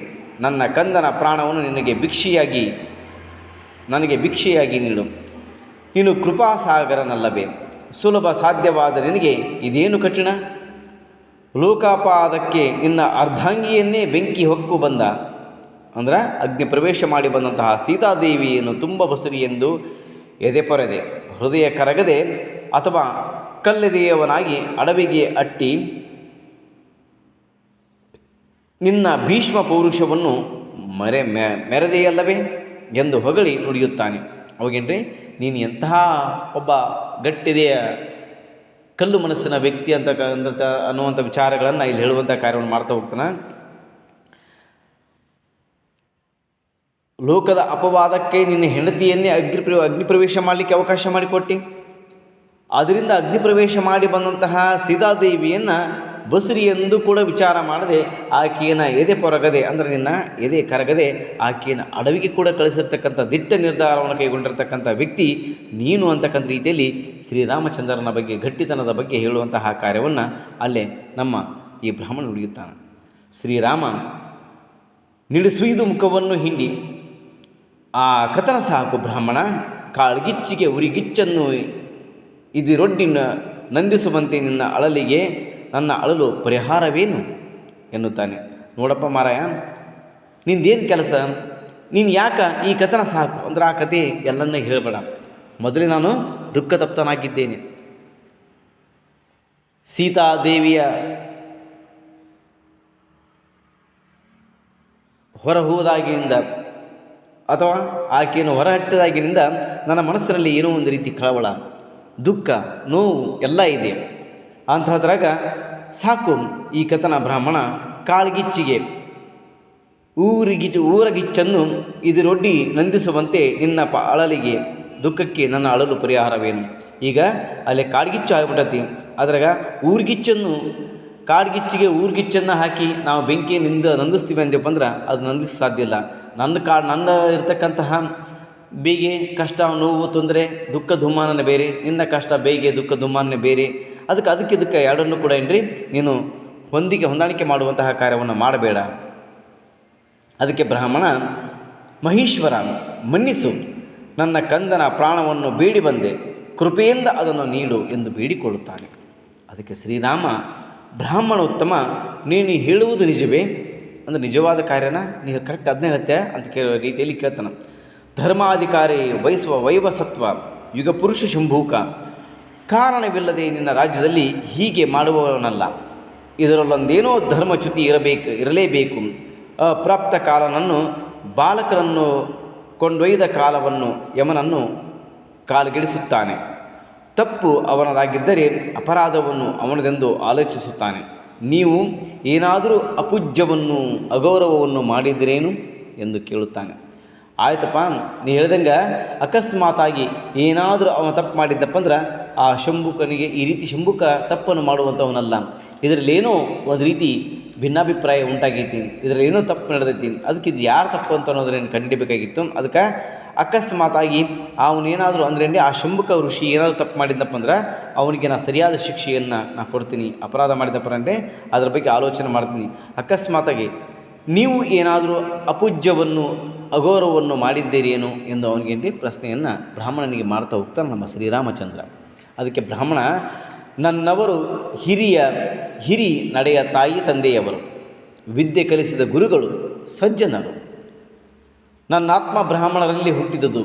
ನನ್ನ ಕಂದನ ಪ್ರಾಣವನ್ನು ನನಗೆ ಭಿಕ್ಷೆಯಾಗಿ ನೀಡು. ನೀನು ಕೃಪಾಸಾಗರನಲ್ಲವೇ? ಸುಲಭ ಸಾಧ್ಯವಾದ ನಿನಗೆ ಇದೇನು ಕಠಿಣ? ಲೋಕಾಪಾದಕ್ಕೆ ನಿನ್ನ ಅರ್ಧಾಂಗಿಯನ್ನೇ ಬೆಂಕಿ ಹೊಕ್ಕು ಬಂದ ಅಂದ್ರೆ ಅಗ್ನಿ ಪ್ರವೇಶ ಮಾಡಿ ಬಂದಂತಹ ಸೀತಾದೇವಿಯನ್ನು ತುಂಬ ಬಸುರಿ ಎಂದು ಎದೆಪೊರೆದೆ, ಹೃದಯ ಕರಗದೆ ಅಥವಾ ಕಲ್ಲೆದೆಯವನಾಗಿ ಅಡವಿಗೆ ಅಟ್ಟಿ ನಿನ್ನ ಭೀಷ್ಮ ಪೌರುಷವನ್ನು ಮೆರೆದೆಯಲ್ಲವೇ ಎಂದು ಹೊಗಳಿ ನುಡಿಯುತ್ತಾನೆ. ಅವಾಗೇನ್ರಿ, ನೀನು ಎಂತಹ ಒಬ್ಬ ಗಟ್ಟಿದೆಯ ಕಲ್ಲು ಮನಸ್ಸಿನ ವ್ಯಕ್ತಿ ಅನ್ನುವಂಥ ವಿಚಾರಗಳನ್ನು ಇಲ್ಲಿ ಹೇಳುವಂಥ ಕಾರ್ಯವನ್ನು ಮಾಡ್ತಾ ಹೋಗ್ತಾನೆ. ಲೋಕದ ಅಪವಾದಕ್ಕೆ ನಿನ್ನ ಹೆಂಡತಿಯನ್ನೇ ಅಗ್ನಿ ಪ್ರವೇಶ ಮಾಡಲಿಕ್ಕೆ ಅವಕಾಶ ಮಾಡಿಕೊಟ್ಟು, ಅದರಿಂದ ಅಗ್ನಿ ಪ್ರವೇಶ ಮಾಡಿ ಬಂದಂತಹ ಸೀತಾದೇವಿಯನ್ನು ಬಸುರಿ ಎಂದು ಕೂಡ ವಿಚಾರ ಮಾಡದೆ ಆಕೆಯನ್ನು ಎದೆ ಪೊರಗದೆ ಅಂದರೆ ನಿನ್ನ ಎದೆ ಕರಗದೆ ಆಕೆಯನ್ನು ಅಡವಿಗೆ ಕೂಡ ಕಳಿಸಿರ್ತಕ್ಕಂಥ ದಿಟ್ಟ ನಿರ್ಧಾರವನ್ನು ಕೈಗೊಂಡಿರ್ತಕ್ಕಂಥ ವ್ಯಕ್ತಿ ನೀನು ಅಂತಕ್ಕಂಥ ರೀತಿಯಲ್ಲಿ ಶ್ರೀರಾಮಚಂದ್ರನ ಬಗ್ಗೆ ಗಟ್ಟಿತನದ ಬಗ್ಗೆ ಹೇಳುವಂತಹ ಕಾರ್ಯವನ್ನು ಅಲ್ಲೇ ನಮ್ಮ ಈ ಬ್ರಾಹ್ಮಣ ನುಡಿಯುತ್ತಾನೆ. ಶ್ರೀರಾಮ ನಿಡಿಸುವುದು ಮುಖವನ್ನು ಹಿಂಡಿ, ಆ ಕಥನ ಸಾಕು ಬ್ರಾಹ್ಮಣ, ಕಾಳ್ಗಿಚ್ಚಿಗೆ ಉರಿಗಿಚ್ಚನ್ನು ಇದಿರೊಡ್ಡಿನ ನಂದಿಸುವಂತೆ ನಿನ್ನ ಅಳಲಿಗೆ ನನ್ನ ಅಳಲು ಪರಿಹಾರವೇನು ಎನ್ನುತ್ತಾನೆ. ನೋಡಪ್ಪ ಮಾರಾಯ, ನಿಂದೇನು ಕೆಲಸ? ನೀನು ಯಾಕೆ ಈ ಕಥನ ಸಾಕು ಅಂದ್ರೆ ಆ ಕತೆ ಎಲ್ಲನ್ನ ಹೇಳಬೇಡ. ಮೊದಲೇ ನಾನು ದುಃಖ ತಪ್ತನಾಗಿದ್ದೇನೆ. ಸೀತಾದೇವಿಯ ಹೊರಹೋದಾಗಿನಿಂದ ಅಥವಾ ಆಕೆಯನ್ನು ಹೊರಹಟ್ಟಿದಾಗಿನಿಂದ ನನ್ನ ಮನಸ್ಸಿನಲ್ಲಿ ಏನೋ ಒಂದು ರೀತಿ ಕಳವಳ, ದುಃಖ, ನೋವು ಎಲ್ಲ ಇದೆ. ಅಂತಹದ್ರಾಗ ಸಾಕು ಈ ಕಥನ ಬ್ರಾಹ್ಮಣ, ಕಾಳ್ಗಿಚ್ಚಿಗೆ ಊರಗಿಚ್ಚನ್ನು ಇದಿರೊಡ್ಡಿ ನಂದಿಸುವಂತೆ ನಿನ್ನ ಅಳಲಿಗೆ ದುಃಖಕ್ಕೆ ನನ್ನ ಅಳಲು ಪರಿಹಾರವೇನು? ಈಗ ಅಲ್ಲಿ ಕಾಡ್ಗಿಚ್ಚು ಆಗಿಬಿಟ್ಟತಿ, ಅದ್ರಾಗ ಕಾಡ್ಗಿಚ್ಚಿಗೆ ಊರ್ಗಿಚ್ಚನ್ನು ಹಾಕಿ ನಾವು ಬೆಂಕಿಯಿಂದ ನಂದಿಸ್ತೀವಿ ಅಂದ್ಯಪ್ಪ ಅಂದ್ರೆ ಅದು ನಂದಿಸ ಸಾಧ್ಯ ಇಲ್ಲ. ನನ್ನ ಇರ್ತಕ್ಕಂತಹ ಬೇಗೆ ಕಷ್ಟ, ನೋವು, ತೊಂದರೆ, ದುಃಖ ದುಮ್ಮಾನನೇ ಬೇರೆ, ನಿನ್ನ ಕಷ್ಟ ಬೇಗೆ ದುಃಖ ದುಮ್ಮಾನನೇ ಬೇರೆ. ಅದಕ್ಕೆ ಎರಡನ್ನೂ ಕೂಡ ಏನ್ರಿ ನೀನು ಹೊಂದಾಣಿಕೆ ಮಾಡುವಂತಹ ಕಾರ್ಯವನ್ನು ಮಾಡಬೇಡ. ಅದಕ್ಕೆ ಬ್ರಾಹ್ಮಣ, ಮಹೇಶ್ವರ ಮನ್ನಿಸು, ನನ್ನ ಕಂದನ ಪ್ರಾಣವನ್ನು ಬೇಡಿ ಬಂದೆ, ಕೃಪೆಯಿಂದ ಅದನ್ನು ನೀಡು ಎಂದು ಬೇಡಿಕೊಳ್ಳುತ್ತಾನೆ. ಅದಕ್ಕೆ ಶ್ರೀರಾಮ, ಬ್ರಾಹ್ಮಣ ಉತ್ತಮ, ನೀನು ಹೇಳುವುದು ನಿಜವೇ ಅಂದರೆ ನಿಜವಾದ ಕಾರ್ಯನ ನೀವು ಕರೆಕ್ಟ್ ಅದನ್ನೇ ಹೇಳ್ತೆ ಅಂತ ರೀತಿಯಲ್ಲಿ ಕೇಳ್ತಾನೆ. ಧರ್ಮಾಧಿಕಾರಿ ವೈವಸತ್ವ ಯುಗ ಪುರುಷ ಶಂಭೂಕ, ಕಾರಣವಿಲ್ಲದೆ ನಿನ್ನ ರಾಜ್ಯದಲ್ಲಿ ಹೀಗೆ ಮಾಡುವವನಲ್ಲ. ಇದರಲ್ಲೊಂದೇನೋ ಧರ್ಮಚ್ಯುತಿ ಇರಲೇಬೇಕು. ಅಪ್ರಾಪ್ತ ಕಾಲನನ್ನು ಬಾಲಕರನ್ನು ಕೊಂಡೊಯ್ದ ಕಾಲವನ್ನು ಯಮನನ್ನು ಕಾಲುಗಿಡಿಸುತ್ತಾನೆ. ತಪ್ಪು ಅವನದಾಗಿದ್ದರೆ ಅಪರಾಧವನ್ನು ಅವನದೆಂದು ಆಲೋಚಿಸುತ್ತಾನೆ. ನೀವು ಏನಾದರೂ ಅಪೂಜ್ಯವನ್ನು ಅಗೌರವವನ್ನು ಮಾಡಿದಿರೇನು ಎಂದು ಕೇಳುತ್ತಾನೆ. ಆಯ್ತಪ್ಪ, ನೀ ಹೇಳ್ದಂಗೆ ಅಕಸ್ಮಾತಾಗಿ ಏನಾದರೂ ಅವನು ತಪ್ಪು ಮಾಡಿದ್ದಪ್ಪ ಅಂದ್ರೆ ಆ ಶಂಭುಕನಿಗೆ ಈ ರೀತಿ ಶಂಭುಕ ತಪ್ಪನ್ನು ಮಾಡುವಂಥವನಲ್ಲ, ಇದರಲ್ಲೇನೋ ಒಂದು ರೀತಿ ಭಿನ್ನಾಭಿಪ್ರಾಯ ಉಂಟಾಗೈತಿ, ಇದರಲ್ಲಿ ಏನೋ ತಪ್ಪು ನಡೆದೈತಿ, ಅದಕ್ಕೆ ಇದು ಯಾರು ತಪ್ಪು ಅಂತ ಅನ್ನೋದ್ರೇನು ಕಂಡುಹಿಡಿಯಬೇಕಾಗಿತ್ತು. ಅದಕ್ಕೆ ಅಕಸ್ಮಾತಾಗಿ ಅವನೇನಾದರೂ ಅಂದ್ರೆ ಆ ಶಂಭುಕ ಋಷಿ ಏನಾದರೂ ತಪ್ಪು ಮಾಡಿದ್ದಪ್ಪ ಅಂದ್ರೆ ಅವನಿಗೆ ನಾನು ಸರಿಯಾದ ಶಿಕ್ಷೆಯನ್ನು ನಾನು ಕೊಡ್ತೀನಿ. ಅಪರಾಧ ಮಾಡಿದಪ್ಪ ಅಂದರೆ ಅದರ ಬಗ್ಗೆ ಆಲೋಚನೆ ಮಾಡ್ತೀನಿ. ಅಕಸ್ಮಾತಾಗಿ ನೀವು ಏನಾದರೂ ಅಪೂಜ್ಯವನ್ನು ಅಗೌರವವನ್ನು ಮಾಡಿದ್ದೀರೇನು ಎಂದು ಅವನಿಗೆ ಪ್ರಶ್ನೆಯನ್ನು ಬ್ರಾಹ್ಮಣನಿಗೆ ಮಾಡ್ತಾ ಹೋಗ್ತಾನೆ ನಮ್ಮ ಶ್ರೀರಾಮಚಂದ್ರ. ಅದಕ್ಕೆ ಬ್ರಾಹ್ಮಣ, ನನ್ನವರು ಹಿರಿ ನಡೆಯ ತಾಯಿ ತಂದೆಯವರು, ವಿದ್ಯೆ ಕಲಿಸಿದ ಗುರುಗಳು, ಸಜ್ಜನರು, ನನ್ನ ಆತ್ಮ ಬ್ರಾಹ್ಮಣರಲ್ಲಿ ಹುಟ್ಟಿದುದು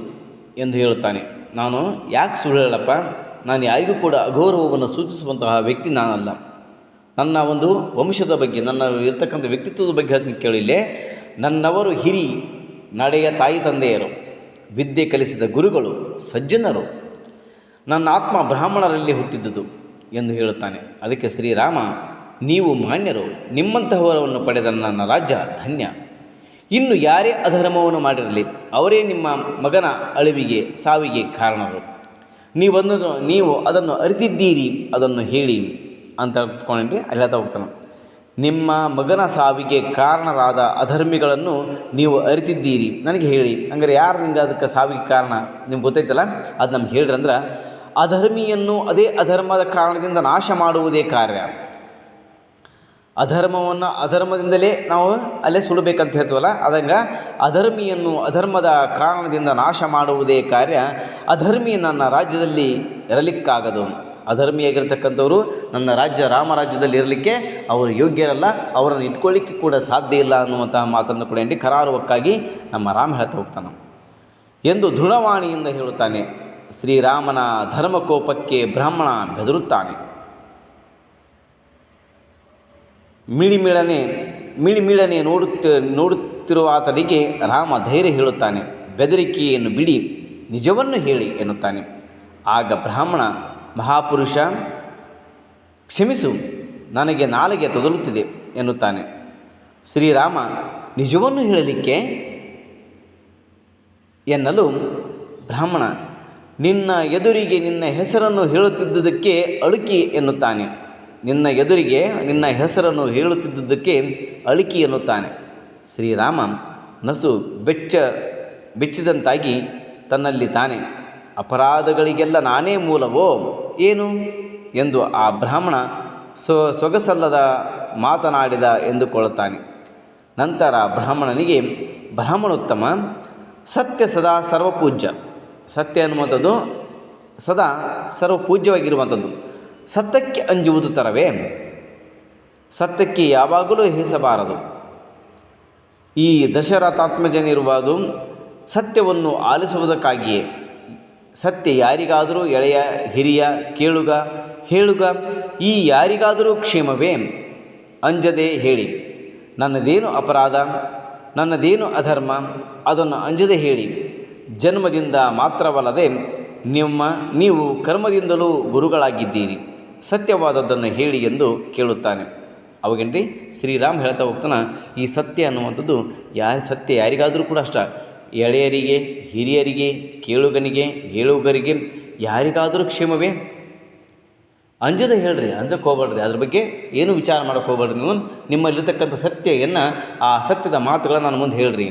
ಎಂದು ಹೇಳುತ್ತಾನೆ. ನಾನು ಯಾಕೆ ಸುಳ್ಳು ಹೇಳಪ್ಪ? ನಾನು ಯಾರಿಗೂ ಕೂಡ ಅಗೌರವವನ್ನು ಸೂಚಿಸುವಂತಹ ವ್ಯಕ್ತಿ ನಾನಲ್ಲ. ನನ್ನ ಒಂದು ವಂಶದ ಬಗ್ಗೆ, ನನ್ನ ಇರ್ತಕ್ಕಂಥ ವ್ಯಕ್ತಿತ್ವದ ಬಗ್ಗೆ ಅದನ್ನು ಕೇಳಿಲ್ಲೇ. ನನ್ನವರು ಹಿರಿ ನಡೆಯ ತಾಯಿ ತಂದೆಯರು, ವಿದ್ಯೆ ಕಲಿಸಿದ ಗುರುಗಳು, ಸಜ್ಜನರು, ನನ್ನ ಆತ್ಮ ಬ್ರಾಹ್ಮಣರಲ್ಲಿ ಹುಟ್ಟಿದ್ದುದು ಎಂದು ಹೇಳುತ್ತಾನೆ. ಅದಕ್ಕೆ ಶ್ರೀರಾಮ, ನೀವು ಮಾನ್ಯರು, ನಿಮ್ಮಂತಹವರನ್ನು ಪಡೆದ ನನ್ನ ರಾಜ್ಯ ಧನ್ಯ. ಇನ್ನು ಯಾರೇ ಅಧರ್ಮವನ್ನು ಮಾಡಿರಲಿ ಅವರೇ ನಿಮ್ಮ ಮಗನ ಅಳಿವಿಗೆ ಸಾವಿಗೆ ಕಾರಣರು. ನೀವು ಅದನ್ನು ಅರಿತಿದ್ದೀರಿ, ಅದನ್ನು ಹೇಳಿ ಅಂತ ಅಂದ್ಕೊಂಡ್ರೆ ಅಲ್ಲಿ ಹೇಳ್ತಾ ಹೋಗ್ತಾನೆ. ನಿಮ್ಮ ಮಗನ ಸಾವಿಗೆ ಕಾರಣರಾದ ಅಧರ್ಮಿಗಳನ್ನು ನೀವು ಅರಿತಿದ್ದೀರಿ, ನನಗೆ ಹೇಳಿ. ಹಂಗಾರೆ ಯಾರು ನಿಂಗೆ ಅದಕ್ಕೆ ಸಾವಿಗೆ ಕಾರಣ ನಿಮ್ಗೆ ಗೊತ್ತೈತಲ್ಲ, ಅದು ನಮ್ಗೆ ಹೇಳ್ರಿ. ಅಂದ್ರೆ ಅಧರ್ಮಿಯನ್ನು ಅದೇ ಅಧರ್ಮದ ಕಾರಣದಿಂದ ನಾಶ ಮಾಡುವುದೇ ಕಾರ್ಯ. ಅಧರ್ಮದಿಂದಲೇ ನಾವು ಅಲ್ಲೇ ಸುಡಬೇಕಂತ ಹೇಳ್ತೀವಲ್ಲ, ಅದಂಗೆ ಅಧರ್ಮಿಯನ್ನು ಅಧರ್ಮದ ಕಾರಣದಿಂದ ನಾಶ ಮಾಡುವುದೇ ಕಾರ್ಯ. ಅಧರ್ಮಿ ನನ್ನ ರಾಜ್ಯದಲ್ಲಿ ಇರಲಿಕ್ಕಾಗದು. ಅಧರ್ಮಿಯಾಗಿರ್ತಕ್ಕಂಥವರು ನನ್ನ ರಾಮರಾಜ್ಯದಲ್ಲಿ ಇರಲಿಕ್ಕೆ ಅವರು ಯೋಗ್ಯರಲ್ಲ, ಅವರನ್ನು ಇಟ್ಕೊಳ್ಳಿಕ್ಕೆ ಕೂಡ ಸಾಧ್ಯ ಇಲ್ಲ ಅನ್ನುವಂತಹ ಮಾತನ್ನು ಕೂಡ ಕರಾರುವಕ್ಕಾಗಿ ನಮ್ಮ ರಾಮ ಹೇಳ್ತಾ ಹೋಗ್ತಾನೆ ಎಂದು ದೃಢವಾಣಿಯಿಂದ ಹೇಳುತ್ತಾನೆ. ಶ್ರೀರಾಮನ ಧರ್ಮಕೋಪಕ್ಕೆ ಬ್ರಾಹ್ಮಣ ಬೆದರುತ್ತಾನೆ. ಮಿಳಿಮಿಳನೆ ನೋಡುತ್ತಿರುವ ಆತನಿಗೆ ರಾಮ ಧೈರ್ಯ ಹೇಳುತ್ತಾನೆ. ಬೆದರಿಕೆಯನ್ನು ಬಿಡಿ, ನಿಜವನ್ನು ಹೇಳಿ ಎನ್ನುತ್ತಾನೆ. ಆಗ ಬ್ರಾಹ್ಮಣ, ಮಹಾಪುರುಷ ಕ್ಷಮಿಸು, ನನಗೆ ನಾಲಿಗೆ ತೊದಲುತ್ತಿದೆ ಎನ್ನುತ್ತಾನೆ. ಶ್ರೀರಾಮ ನಿಜವನ್ನು ಹೇಳಲಿಕ್ಕೆ ಎನ್ನಲು ಬ್ರಾಹ್ಮಣ, ನಿನ್ನ ಎದುರಿಗೆ ನಿನ್ನ ಹೆಸರನ್ನು ಹೇಳುತ್ತಿದ್ದುದಕ್ಕೆ ಅಳುಕಿ ಎನ್ನುತ್ತಾನೆ. ನಿನ್ನ ಎದುರಿಗೆ ನಿನ್ನ ಹೆಸರನ್ನು ಹೇಳುತ್ತಿದ್ದುದಕ್ಕೆ ಅಳುಕಿ ಎನ್ನುತ್ತಾನೆ. ಶ್ರೀರಾಮ ನಸು ಬೆಚ್ಚಿದಂತಾಗಿ ತನ್ನಲ್ಲಿ ತಾನೆ, ಅಪರಾಧಗಳಿಗೆಲ್ಲ ನಾನೇ ಮೂಲವೋ ಏನು ಎಂದು ಆ ಬ್ರಾಹ್ಮಣ ಸೊಗಸಲ್ಲದ ಮಾತನಾಡಿದ ಎಂದುಕೊಳ್ಳುತ್ತಾನೆ. ನಂತರ ಬ್ರಾಹ್ಮಣನಿಗೆ, ಬ್ರಾಹ್ಮಣೋತ್ತಮ, ಸತ್ಯ ಸದಾ ಸರ್ವಪೂಜ್ಯ. ಸತ್ಯ ಅನ್ನುವಂಥದ್ದು ಸದಾ ಸರ್ವಪೂಜ್ಯವಾಗಿರುವಂಥದ್ದು. ಸತ್ಯಕ್ಕೆ ಅಂಜುವುದು ತರವೇ? ಸತ್ಯಕ್ಕೆ ಯಾವಾಗಲೂ ಹೇಸಬಾರದು. ಈ ದಶರಥಾತ್ಮಜನಿರುವುದು ಸತ್ಯವನ್ನು ಆಲಿಸುವುದಕ್ಕಾಗಿಯೇ. ಸತ್ಯ ಯಾರಿಗಾದರೂ ಎಳೆಯ, ಹಿರಿಯ, ಕೇಳುಗ, ಹೇಳುಗ, ಈ ಯಾರಿಗಾದರೂ ಕ್ಷೇಮವೇ? ಅಂಜದೆ ಹೇಳಿ, ನನ್ನದೇನು ಅಪರಾಧ, ನನ್ನದೇನು ಅಧರ್ಮ, ಅದನ್ನು ಅಂಜದೆ ಹೇಳಿ. ಜನ್ಮದಿಂದ ಮಾತ್ರವಲ್ಲದೆ ನೀವು ಕರ್ಮದಿಂದಲೂ ಗುರುಗಳಾಗಿದ್ದೀರಿ. ಸತ್ಯವಾದದ್ದನ್ನು ಹೇಳಿ ಎಂದು ಕೇಳುತ್ತಾನೆ. ಅವಾಗೇನ್ರಿ ಶ್ರೀರಾಮ್ ಹೇಳ್ತಾ ಹೋಗ್ತಾನೆ, ಈ ಸತ್ಯ ಅನ್ನುವಂಥದ್ದು ಸತ್ಯ ಯಾರಿಗಾದರೂ ಕೂಡ ಅಷ್ಟ, ಎಳೆಯರಿಗೆ, ಹಿರಿಯರಿಗೆ, ಕೇಳುಗನಿಗೆ, ಹೇಳುಗರಿಗೆ, ಯಾರಿಗಾದರೂ ಕ್ಷೇಮವೇ? ಅಂಜದೆ ಹೇಳ್ರಿ, ಅಂಜಕ್ಕೆ ಹೋಗ್ಬೇಡ್ರಿ, ಅದ್ರ ಬಗ್ಗೆ ಏನು ವಿಚಾರ ಮಾಡೋಕ್ಕೆ ಹೋಗ್ಬೇಡ್ರಿ. ನೀವು ನಿಮ್ಮಲ್ಲಿರ್ತಕ್ಕಂಥ ಸತ್ಯವನ್ನು, ಆ ಸತ್ಯದ ಮಾತುಗಳನ್ನು ನನ್ನ ಮುಂದೆ ಹೇಳ್ರಿ.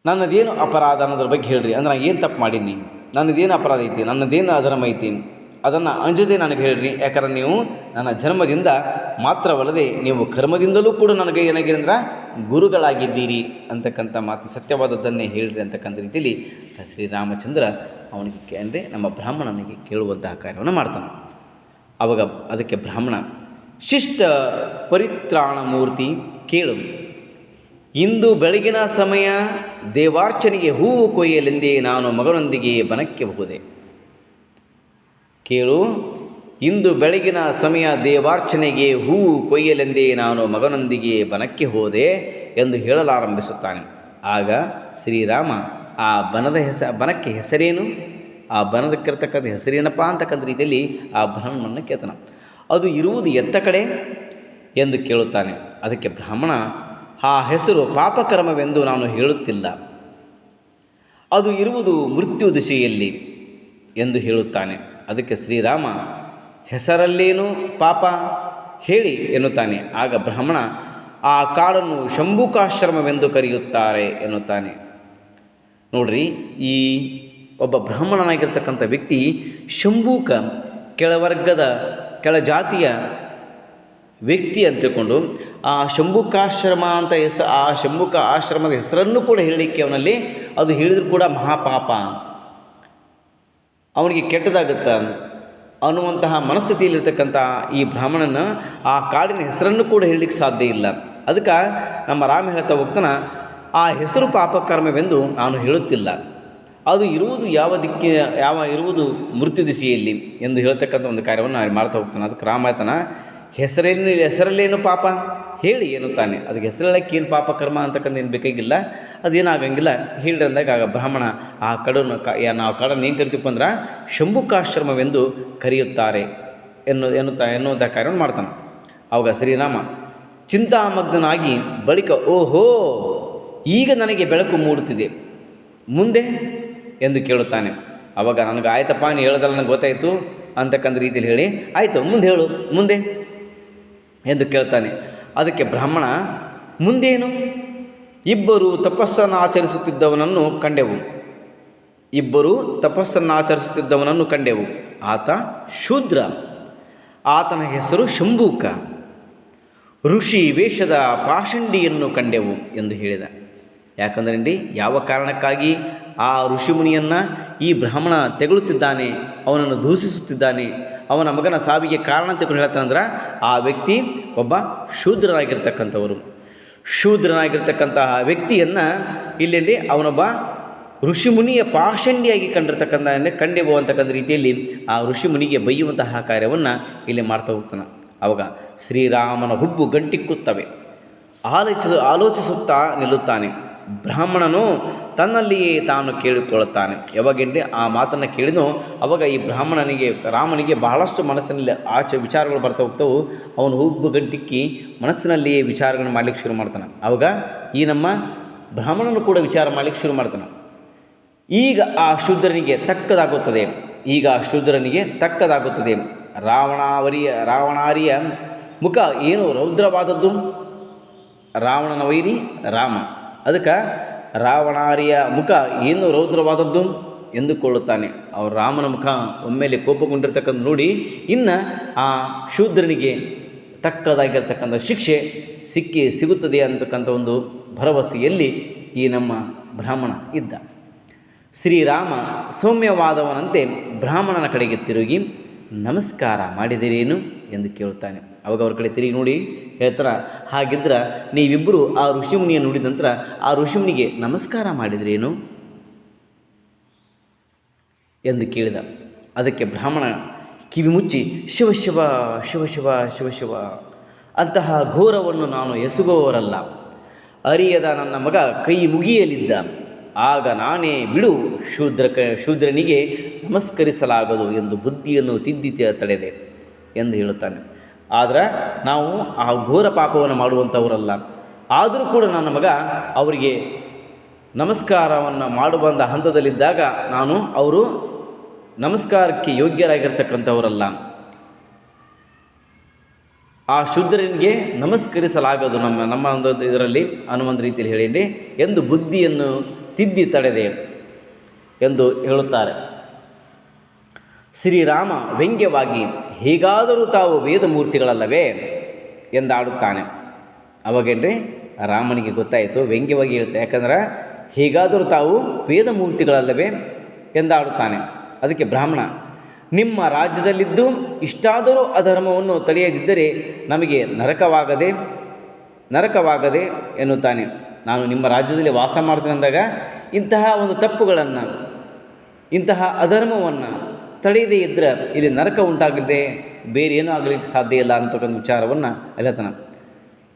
ನನ್ನದೇನು ಅಪರಾಧ ಅನ್ನೋದ್ರ ಬಗ್ಗೆ ಹೇಳ್ರಿ. ಅಂದ್ರೆ ನಾನು ಏನು ತಪ್ಪು ಮಾಡೀನಿ, ನನ್ನದೇನು ಅಪರಾಧ ಐತಿ, ನನ್ನದೇನು ಅಧರ್ಮ ಐತಿ, ಅದನ್ನು ಅಂಜದೆ ನನಗೆ ಹೇಳ್ರಿ. ಯಾಕಂದ್ರೆ ನೀವು ನನ್ನ ಜನ್ಮದಿಂದ ಮಾತ್ರವಲ್ಲದೆ ನೀವು ಕರ್ಮದಿಂದಲೂ ಕೂಡ ನನಗೆ ಏನಾಗಿರಂದ್ರೆ ಗುರುಗಳಾಗಿದ್ದೀರಿ ಅಂತಕ್ಕಂಥ ಮಾತು, ಸತ್ಯವಾದದ್ದನ್ನೇ ಹೇಳ್ರಿ ಅಂತಕ್ಕಂಥ ರೀತಿಯಲ್ಲಿ ಶ್ರೀರಾಮಚಂದ್ರ ಅವನಿಗೆ ಅಂದರೆ ನಮ್ಮ ಬ್ರಾಹ್ಮಣನಿಗೆ ಕೇಳುವಂತಹ ಕಾರ್ಯವನ್ನು ಮಾಡ್ತಾನೆ. ಆವಾಗ ಅದಕ್ಕೆ ಬ್ರಾಹ್ಮಣ, ಶಿಷ್ಟ ಪರಿತ್ರಾಣ ಮೂರ್ತಿ ಕೇಳು, ಇಂದು ಬೆಳಗಿನ ಸಮಯ ದೇವಾರ್ಚನೆಗೆ ಹೂವು ಕೊಯ್ಯಲೆಂದೇ ನಾನು ಮಗನೊಂದಿಗೆ ಬನಕ್ಕೆ ಹೋದೆ. ಕೇಳು, ಇಂದು ಬೆಳಗಿನ ಸಮಯ ದೇವಾರ್ಚನೆಗೆ ಹೂವು ಕೊಯ್ಯಲೆಂದೇ ನಾನು ಮಗನೊಂದಿಗೆ ಬನಕ್ಕೆ ಹೋದೆ ಎಂದು ಹೇಳಲಾರಂಭಿಸುತ್ತಾನೆ. ಆಗ ಶ್ರೀರಾಮ ಆ ಬನಕ್ಕೆ ಹೆಸರೇನು, ಆ ಬನದಕ್ಕಿರ್ತಕ್ಕಂಥ ಹೆಸರೇನಪ್ಪ ಅಂತಕ್ಕಂಥ ರೀತಿಯಲ್ಲಿ ಆ ಬ್ರಾಹ್ಮಣನ ಕೇಳ್ತಾನೆ. ಅದು ಇರುವುದು ಎತ್ತ ಕಡೆ ಎಂದು ಕೇಳುತ್ತಾನೆ. ಅದಕ್ಕೆ ಬ್ರಾಹ್ಮಣ, ಆ ಹೆಸರು ಪಾಪಕರ್ಮವೆಂದು ನಾನು ಹೇಳುತ್ತಿಲ್ಲ, ಅದು ಇರುವುದು ಮೃತ್ಯು ದಿಶೆಯಲ್ಲಿ ಎಂದು ಹೇಳುತ್ತಾನೆ. ಅದಕ್ಕೆ ಶ್ರೀರಾಮ, ಹೆಸರಲ್ಲೇನು ಪಾಪ ಹೇಳಿ ಎನ್ನುತ್ತಾನೆ. ಆಗ ಬ್ರಾಹ್ಮಣ, ಆ ಕಾಡನ್ನು ಶಂಭುಕಾಶ್ರಮವೆಂದು ಕರೆಯುತ್ತಾರೆ ಎನ್ನುತ್ತಾನೆ. ನೋಡ್ರಿ, ಈ ಒಬ್ಬ ಬ್ರಾಹ್ಮಣನಾಗಿರ್ತಕ್ಕಂಥ ವ್ಯಕ್ತಿ ಶಂಭೂಕ ಕೆಳವರ್ಗದ ಕೆಳಜಾತಿಯ ವ್ಯಕ್ತಿ ಅಂತ ತಿಳ್ಕೊಂಡು ಆ ಶಂಭುಕಾಶ್ರಮ ಅಂತ ಆ ಶಂಭುಕ ಆಶ್ರಮದ ಹೆಸರನ್ನು ಕೂಡ ಹೇಳಲಿಕ್ಕೆ ಅವನಲ್ಲಿ ಅದು ಹೇಳಿದರೂ ಕೂಡ ಮಹಾಪಾಪ, ಅವನಿಗೆ ಕೆಟ್ಟದಾಗುತ್ತ ಅನ್ನುವಂತಹ ಮನಸ್ಥಿತಿಯಲ್ಲಿರ್ತಕ್ಕಂಥ ಈ ಬ್ರಾಹ್ಮಣನ ಆ ಕಾಡಿನ ಹೆಸರನ್ನು ಕೂಡ ಹೇಳಲಿಕ್ಕೆ ಸಾಧ್ಯ ಇಲ್ಲ. ಅದಕ್ಕೆ ನಮ್ಮ ರಾಮ ಹೇಳ್ತಾ ಹೋಗ್ತಾನೆ, ಆ ಹೆಸರು ಪಾಪಕರ್ಮವೆಂದು ನಾನು ಹೇಳುತ್ತಿಲ್ಲ, ಅದು ಇರುವುದು ಇರುವುದು ಮೃತ್ಯು ದಿಶೆಯಲ್ಲಿ ಎಂದು ಹೇಳ್ತಕ್ಕಂಥ ಒಂದು ಕಾರ್ಯವನ್ನು ಮಾಡ್ತಾ ಹೋಗ್ತಾನೆ. ಅದಕ್ಕೆ ರಾಮ ಆಯ್ತಾನ, ಹೆಸರಲ್ಲೇನು ಪಾಪ ಹೇಳಿ ಎನ್ನುತ್ತಾನೆ. ಅದಕ್ಕೆ ಹೆಸರಲ್ಲಕ್ಕೆ ಏನು ಪಾಪ ಕರ್ಮ ಅಂತಕ್ಕಂಥ ಏನು ಬೇಕಾಗಿಲ್ಲ, ಅದೇನಾಗಂಗಿಲ್ಲ ಹೇಳ್ರಿ ಅಂದಾಗ ಆಗ ಬ್ರಾಹ್ಮಣ ಆ ನಾವು ಕಡನ್ನು ಏನು ಕರಿತೀವಪ್ಪ ಅಂದ್ರೆ ಶಂಭುಕಾಶ್ರಮವೆಂದು ಕರೆಯುತ್ತಾರೆ ಎನ್ನುವಂಥ ಕಾರ್ಯವನ್ನು ಮಾಡ್ತಾನೆ. ಆವಾಗ ಶ್ರೀರಾಮ ಚಿಂತಾಮಗ್ನಾಗಿ ಬಳಿಕ ಓಹೋ ಈಗ ನನಗೆ ಬೆಳಕು ಮೂಡುತ್ತಿದೆ, ಮುಂದೆ ಎಂದು ಕೇಳುತ್ತಾನೆ. ಆವಾಗ ನನಗೆ ಆಯ್ತಪ್ಪ ನೀನು ಹೇಳೋದಲ್ಲ ನನಗೆ ಗೊತ್ತಾಯಿತು ಅಂತಕ್ಕಂಥ ರೀತಿಯಲ್ಲಿ ಹೇಳಿ ಆಯಿತು ಮುಂದೆ ಹೇಳು ಮುಂದೆ ಎಂದು ಕೇಳ್ತಾನೆ. ಅದಕ್ಕೆ ಬ್ರಾಹ್ಮಣ ಮುಂದೇನು, ಇಬ್ಬರು ತಪಸ್ಸನ್ನು ಆಚರಿಸುತ್ತಿದ್ದವನನ್ನು ಕಂಡೆವು. ಆತ ಶೂದ್ರ, ಆತನ ಹೆಸರು ಶಂಭೂಕ, ಋಷಿ ವೇಷದ ಪಾಷಂಡಿಯನ್ನು ಕಂಡೆವು ಎಂದು ಹೇಳಿದ. ಯಾಕಂದ್ರೆ ಯಾವ ಕಾರಣಕ್ಕಾಗಿ ಆ ಋಷಿಮುನಿಯನ್ನು ಈ ಬ್ರಾಹ್ಮಣ ತೆಗಳುತ್ತಿದ್ದಾನೆ, ಅವನನ್ನು ದೂಷಿಸುತ್ತಿದ್ದಾನೆ, ಅವನ ಮಗನ ಸಾವಿಗೆ ಕಾರಣ ಅಂತ ಹೇಳ್ತಾನಂದ್ರೆ ಆ ವ್ಯಕ್ತಿ ಒಬ್ಬ ಶೂದ್ರನಾಗಿರ್ತಕ್ಕಂತಹ ವ್ಯಕ್ತಿಯನ್ನು ಇಲ್ಲೇಂದ್ರೆ ಅವನೊಬ್ಬ ಋಷಿಮುನಿಯ ಪಾಷಂಡಿಯಾಗಿ ಕಂಡೆವು ಅಂತಕ್ಕಂಥ ರೀತಿಯಲ್ಲಿ ಆ ಋಷಿಮುನಿಗೆ ಬೈಯುವಂತಹ ಕಾರ್ಯವನ್ನು ಇಲ್ಲಿ ಮಾಡ್ತಾ ಹೋಗ್ತಾನೆ. ಆವಾಗ ಶ್ರೀರಾಮನ ಹುಬ್ಬು ಗಂಟಿಕ್ಕುತ್ತವೆ. ಆಲೋಚಿಸುತ್ತಾ ನಿಲ್ಲುತ್ತಾನೆ. ಬ್ರಾಹ್ಮಣನು ತನ್ನಲ್ಲಿಯೇ ತಾನು ಕೇಳಿಕೊಳ್ಳುತ್ತಾನೆ. ಯಾವಾಗೇಂದ್ರೆ ಆ ಮಾತನ್ನು ಕೇಳಿದೋ ಅವಾಗ ಈ ರಾಮನಿಗೆ ಬಹಳಷ್ಟು ಮನಸ್ಸಿನಲ್ಲಿ ವಿಚಾರಗಳು ಬರ್ತಾ ಹೋಗ್ತವು. ಅವನು ಹುಬ್ಬು ಗಂಟಿಕ್ಕಿ ಮನಸ್ಸಿನಲ್ಲಿಯೇ ವಿಚಾರಗಳನ್ನು ಮಾಡಲಿಕ್ಕೆ ಶುರು ಮಾಡ್ತಾನೆ. ಆವಾಗ ಈ ನಮ್ಮ ಬ್ರಾಹ್ಮಣನು ಕೂಡ ವಿಚಾರ ಮಾಡಲಿಕ್ಕೆ ಶುರು ಮಾಡ್ತಾನೆ. ಈಗ ಆ ಶೂದ್ರನಿಗೆ ತಕ್ಕದಾಗುತ್ತದೆ. ರಾವಣಾರಿಯ ಮುಖ ಏನು ರೌದ್ರವಾದದ್ದು, ರಾವಣನ ವೈರಿ ರಾಮ, ಅದಕ್ಕೆ ರಾವಣಾರಿಯ ಮುಖ ಏನು ರೌದ್ರವಾದದ್ದು ಎಂದುಕೊಳ್ಳುತ್ತಾನೆ. ಅವರು ರಾಮನ ಮುಖ ಒಮ್ಮೆಲೆ ಕೋಪಗೊಂಡಿರ್ತಕ್ಕಂಥ ನೋಡಿ ಇನ್ನು ಆ ಶೂದ್ರನಿಗೆ ತಕ್ಕದಾಗಿರ್ತಕ್ಕಂಥ ಶಿಕ್ಷೆ ಸಿಗುತ್ತದೆ ಅಂತಕ್ಕಂಥ ಒಂದು ಭರವಸೆಯಲ್ಲಿ ಈ ನಮ್ಮ ಬ್ರಾಹ್ಮಣ ಇದ್ದ. ಶ್ರೀರಾಮ ಸೌಮ್ಯವಾದವನಂತೆ ಬ್ರಾಹ್ಮಣನ ಕಡೆಗೆ ತಿರುಗಿ ನಮಸ್ಕಾರ ಮಾಡಿದಿರೇನು ಎಂದು ಕೇಳುತ್ತಾನೆ. ಅವಾಗ ಅವ್ರ ಕಡೆ ತಿರುಗಿ ನೋಡಿ ಹೇಳ್ತಾರ, ಹಾಗಿದ್ರೆ ನೀವಿಬ್ಬರು ಆ ಋಷಿಮುನಿಯನ್ನು ನೋಡಿದ ನಂತರ ಆ ಋಷಿಮುನಿಗೆ ನಮಸ್ಕಾರ ಮಾಡಿದ್ರೇನು ಎಂದು ಕೇಳಿದ. ಅದಕ್ಕೆ ಬ್ರಾಹ್ಮಣ ಕಿವಿ ಮುಚ್ಚಿ ಶಿವ ಶಿವ ಶಿವ ಶಿವ ಶಿವ ಶಿವ ಅಂತಹ ಘೋರವನ್ನು ನಾನು ಎಸಗುವವರಲ್ಲ. ಅರಿಯದ ನನ್ನ ಮಗ ಕೈ ಮುಗಿಯಲಿದ್ದ, ಆಗ ನಾನೇ ಬಿಡು ಶೂದ್ರನಿಗೆ ನಮಸ್ಕರಿಸಲಾಗದು ಎಂದು ಬುದ್ಧಿಯನ್ನು ತಿದ್ದಿ ತಡೆದೆ ಎಂದು ಹೇಳುತ್ತಾನೆ. ಆದರೆ ನಾವು ಆ ಘೋರ ಪಾಪವನ್ನು ಮಾಡುವಂಥವರಲ್ಲ. ಆದರೂ ಕೂಡ ನನ್ನ ಮಗ ಅವರಿಗೆ ನಮಸ್ಕಾರವನ್ನು ಮಾಡುವಂಥ ಹಂತದಲ್ಲಿದ್ದಾಗ ಅವರು ನಮಸ್ಕಾರಕ್ಕೆ ಯೋಗ್ಯರಾಗಿರ್ತಕ್ಕಂಥವರಲ್ಲ. ಆ ಶೂದ್ರನಿಗೆ ನಮಸ್ಕರಿಸಲಾಗದು ನಮ್ಮ ಒಂದು ಇದರಲ್ಲಿ ಅನ್ನುವಂಥ ರೀತಿಯಲ್ಲಿ ಹೇಳಿ ಎಂದು ಬುದ್ಧಿಯನ್ನು ತಿದ್ದಿ ತಡೆದೆ ಎಂದು ಹೇಳುತ್ತಾರೆ. ಶ್ರೀರಾಮ ವ್ಯಂಗ್ಯವಾಗಿ ಹೇಗಾದರೂ ತಾವು ವೇದಮೂರ್ತಿಗಳಲ್ಲವೇ ಎಂದಾಡುತ್ತಾನೆ. ಅವಾಗೇನ್ರಿ ರಾಮನಿಗೆ ಗೊತ್ತಾಯಿತು, ವ್ಯಂಗ್ಯವಾಗಿ ಹೇಳುತ್ತೆ. ಯಾಕಂದ್ರೆ ಹೇಗಾದರೂ ತಾವು ವೇದಮೂರ್ತಿಗಳಲ್ಲವೇ ಎಂದಾಡುತ್ತಾನೆ. ಅದಕ್ಕೆ ಬ್ರಾಹ್ಮಣ ನಿಮ್ಮ ರಾಜ್ಯದಲ್ಲಿದ್ದು ಇಷ್ಟಾದರೂ ಅಧರ್ಮವನ್ನು ತಡೆಯದಿದ್ದರೆ ನಮಗೆ ನರಕವಾಗದೆ ಎನ್ನುತ್ತಾನೆ. ನಾನು ನಿಮ್ಮ ರಾಜ್ಯದಲ್ಲಿ ವಾಸ ಮಾಡ್ತೇನೆ ಅಂದಾಗ ಇಂತಹ ಒಂದು ತಪ್ಪುಗಳನ್ನು, ಇಂತಹ ಅಧರ್ಮವನ್ನು ತಡೆಯದೇ ಇದ್ದರೆ ಇಲ್ಲಿ ನರಕ ಉಂಟಾಗಲಿದೆ, ಬೇರೆ ಏನೂ ಆಗಲಿಕ್ಕೆ ಸಾಧ್ಯ ಇಲ್ಲ ಅಂತಕ್ಕಂಥ ವಿಚಾರವನ್ನು ಹೇಳ್ತಾನೆ.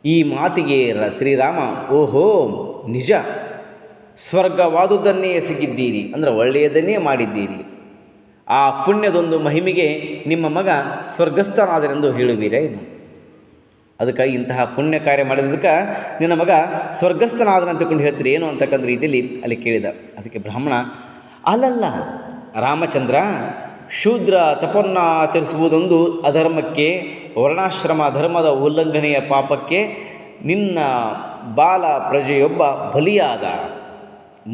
ಈ ಮಾತಿಗೆ ಶ್ರೀರಾಮ ಓಹೋ ನಿಜ, ಸ್ವರ್ಗವಾದುದನ್ನೇ ಎಸಗಿದ್ದೀರಿ, ಅಂದರೆ ಒಳ್ಳೆಯದನ್ನೇ ಮಾಡಿದ್ದೀರಿ. ಆ ಪುಣ್ಯದೊಂದು ಮಹಿಮೆಗೆ ನಿಮ್ಮ ಮಗ ಸ್ವರ್ಗಸ್ಥನಾದರೆಂದು ಹೇಳುವೀರೇನು? ಅದಕ್ಕಾಗಿ ಇಂತಹ ಪುಣ್ಯ ಕಾರ್ಯ ಮಾಡಿದ್ದಕ್ಕೆ ನಿನ್ನ ಮಗ ಸ್ವರ್ಗಸ್ಥನಾದನಂತಕೊಂಡು ಹೇಳ್ತೀರಿ ಏನು ಅಂತಕ್ಕಂಥ ರೀತಿಯಲ್ಲಿ ಅಲ್ಲಿ ಕೇಳಿದ. ಅದಕ್ಕೆ ಬ್ರಾಹ್ಮಣ ಅಲ್ಲಲ್ಲ ರಾಮಚಂದ್ರ, ಶೂದ್ರ ತಪವನ್ನು ಆಚರಿಸುವುದೊಂದು ಅಧರ್ಮಕ್ಕೆ, ವರ್ಣಾಶ್ರಮ ಧರ್ಮದ ಉಲ್ಲಂಘನೆಯ ಪಾಪಕ್ಕೆ ನಿನ್ನ ಬಾಲ ಪ್ರಜೆಯೊಬ್ಬ ಬಲಿಯಾದ.